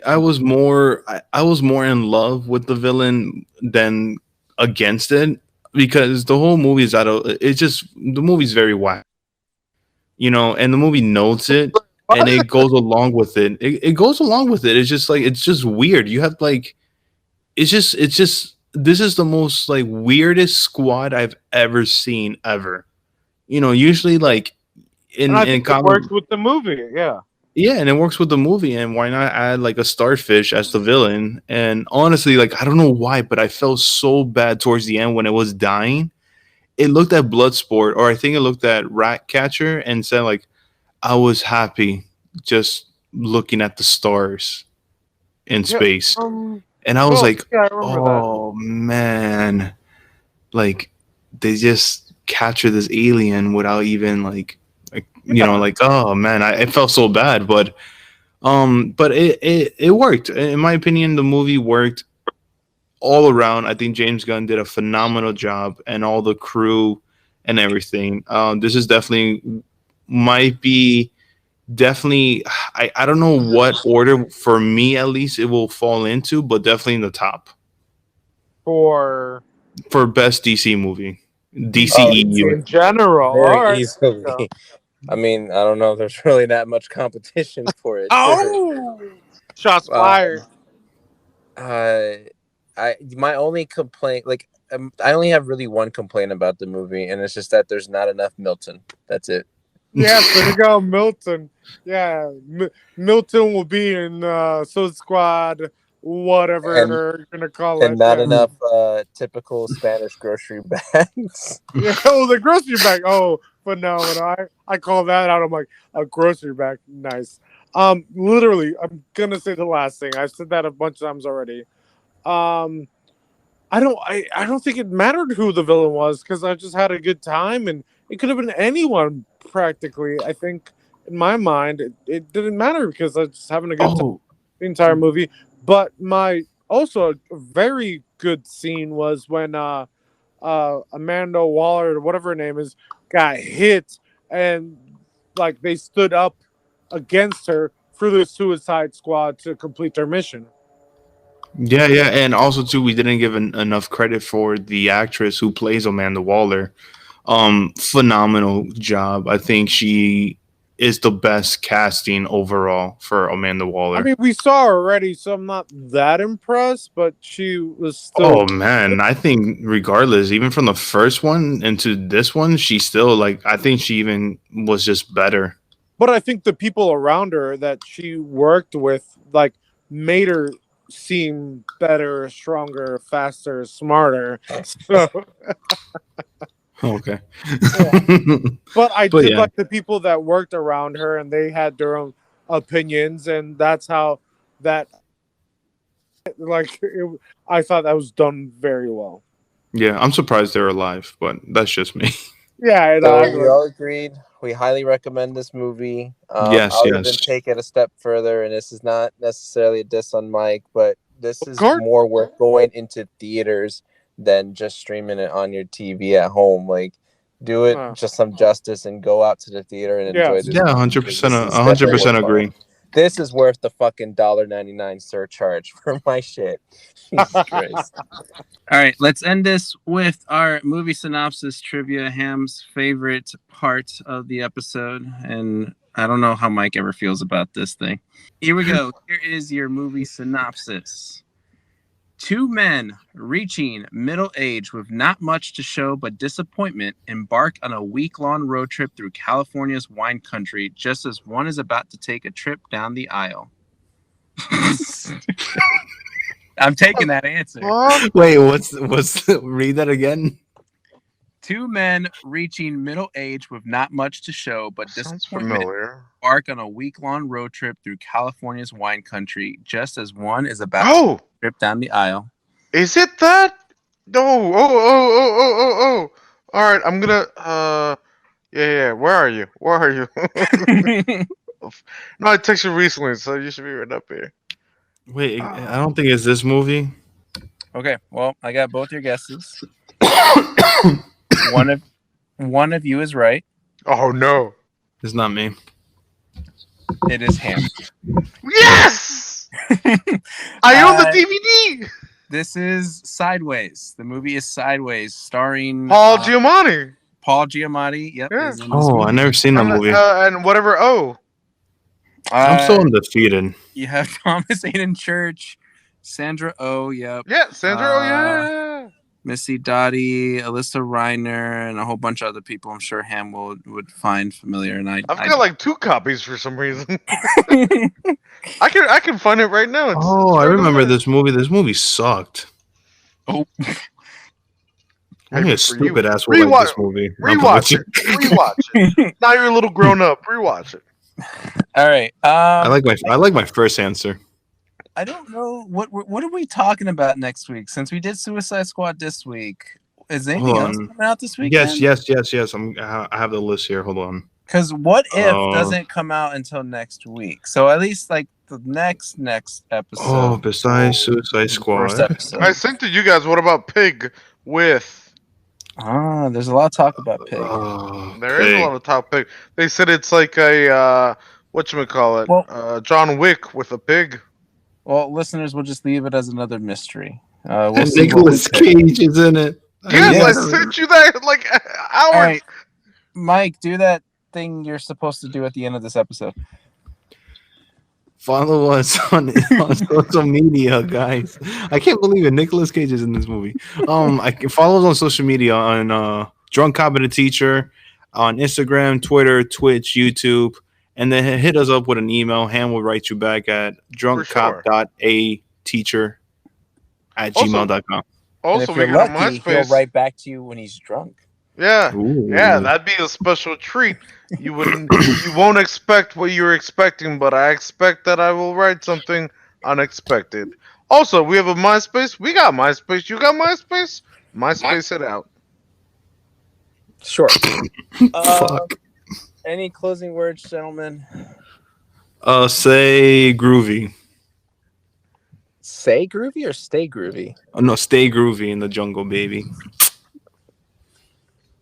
I was more in love with the villain than against it because the whole movie is out of it's just the movie's very whack, and the movie knows it and What? it goes along with it. It goes along with it. It's just like it's just weird. You have like it's just this is the most like weirdest squad I've ever seen ever. Usually like And I in think it works common. with the movie. Yeah. Yeah, and it works with the movie. And why not add like a starfish as the villain? And honestly, like I don't know why, but I felt so bad towards the end when it was dying. It looked at Bloodsport, or I think it looked at Ratcatcher, and said like, "I was happy just looking at the stars in Yeah. space." And I was Well, like, yeah, I remember that. "Oh man, like they just captured this alien without even like Yeah. like oh man, it felt so bad." But it worked. In my opinion, the movie worked all around. I think James Gunn did a phenomenal job, and all the crew and everything. This is definitely might be definitely. I don't know what order for me at least it will fall into, but definitely in the top For for best DC movie, DC DCEU. in general. All Very right. Yeah. easily. I mean, I don't know if there's really that much competition for it. Oh, shots um, fired. uh, my only complaint, like, I only have really one complaint about the movie, and it's just that there's not enough Milton. That's it. Yes, there you go, Milton. Yeah, Milton will be in Suicide Squad, whatever And you're gonna call and it. not Yeah. enough typical Spanish grocery bags. Yeah. Oh, the grocery bag. Oh, phenomenal. I call that out. I'm like a grocery bag. Nice. Literally, I'm gonna say the last thing. I've said that a bunch of times already. Um, I don't think it mattered who the villain was because I just had a good time and it could have been anyone practically. I think in my mind it didn't matter because I was just having a good time Oh, the entire movie. But my also a very good scene was when Amanda Waller or whatever her name is got hit and like they stood up against her for the Suicide Squad to complete their mission. yeah, yeah, and also too, we didn't give enough credit for the actress who plays Amanda Waller. Phenomenal job. I think she is the best casting overall for Amanda I Waller. mean, we saw her already, so I'm not that impressed, but she was still. Oh man, I think regardless, even from the first one into this one, she still like I think she even was just better. But I think the people around her that she worked with, like, made her seem better, stronger, faster, smarter. So, Okay. yeah. But I But did yeah. like the people that worked around her, and they had their own opinions, and that's how that, like, I thought that was done very well. Yeah, I'm surprised they're alive, but that's just me. Yeah, and So I'm we like, all agreed. We highly recommend this movie. Yes, I'll even yes. take it a step further, and this is not necessarily a diss on Mike, but this of is course. more worth going into theaters than just streaming it on your TV at home. Like, do it just some justice and go out to the theater and enjoy Yes. this Yeah, movie hundred because percent, this is hundred definitely percent worthwhile. agree. This is worth the fucking $1.99 surcharge for my shit. Jesus Christ. All right, let's end this with our movie synopsis trivia, Ham's favorite part of the episode. And I don't know how Mike ever feels about this thing. Here we go. Here is your movie synopsis. Two men reaching middle age with not much to show but disappointment embark on a week-long road trip through California's wine country just as one is about to take a trip down the aisle. I'm taking that answer. Fuck. Wait, what's read that again? Two men reaching middle age with not much to show but Sounds disappointment familiar. embark on a week-long road trip through California's wine country just as one is about to Oh, trip down the aisle. is it that? Oh. All right, I'm gonna. Yeah. Where are you? Where are you? myself. No, I texted you recently, so you should be right up here. Wait, I don't think it's this movie. Okay, well, I got both your guesses. one of you is right. Oh no! It's not me. It is Ham. Yes! I own the DVD. This is Sideways. The movie is Sideways, starring Paul Giamatti. Paul Giamatti. Yep. Yeah. Is in this Oh, movie. I never seen that movie. And whatever. Oh, I'm still undefeated. You have Thomas Hayden Church, Sandra Oh, yep. yeah, Sandra. Oh yeah. Missy Dottie, Alyssa Reiner, and a whole bunch of other people I'm sure Ham would find familiar. And I've got like 2 copies for some reason. I can find it right now. It's I right remember over there. this movie. This movie sucked. Oh. Only Hey, a for stupid you. ass will like this movie. Rewatch it. Rewatch it. Now you're a little grown up. Rewatch it. All right. I like my first answer. I don't know what are we talking about next week since we did Suicide Squad this week. Is anything else coming out this week? Yes. I have the list here. Hold on. Because What If doesn't come out until next week, so at least like the next episode. Oh, besides Suicide First Squad. episode. I sent to you guys. What about Pig with? There's a lot of talk about Pig. There is a lot of talk. Pig. They said it's like a whatchamacallit? Well, John Wick with a pig. Well, listeners, we'll just leave it as another mystery. We'll And see what Nicolas we pick. Cage is in it. Yes, Yes. I sent you that like hours. All right, Mike, do that thing you're supposed to do at the end of this episode. Follow us on social media, guys. I can't believe it. Nicolas Cage is in this movie. I can follow us on social media on Drunk Cop and a Teacher on Instagram, Twitter, Twitch, YouTube, and then hit us up with an email. Han will write you back at drunkcop.ateacher@gmail.com. Also, and if we you're got lucky, a he'll MySpace. write back to you when he's drunk. Yeah, Ooh. yeah, that'd be a special treat. You won't expect what you're expecting, but I expect that I will write something unexpected. Also, we have a MySpace. We got MySpace. You got MySpace? MySpace it out. Sure. Fuck. Any closing words, gentlemen? Say groovy. Say groovy or stay groovy? Oh, no, stay groovy in the jungle, baby.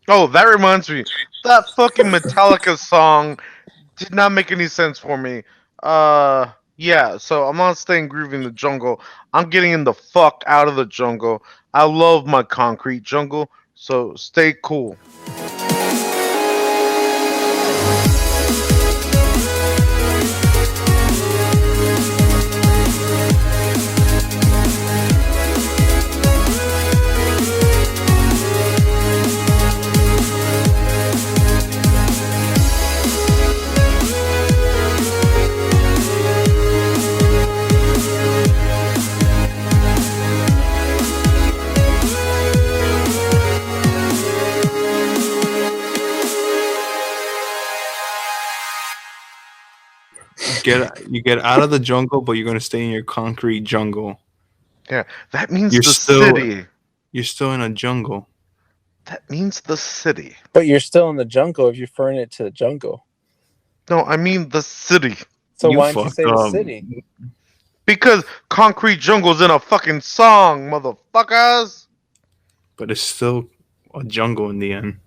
Oh, that reminds me. That fucking Metallica song did not make any sense for me. Yeah, so I'm not staying groovy in the jungle. I'm getting in the fuck out of the jungle. I love my concrete jungle, so stay cool. You get out of the jungle, but you're gonna stay in your concrete jungle. Yeah, that means You're the still- city. You're still in a jungle. That means the city. But you're still in the jungle if you're referring it to the jungle. No, I mean the city. So You why don't you say the fucked up. city? Because concrete jungle's in a fucking song, motherfuckers. But it's still a jungle in the end.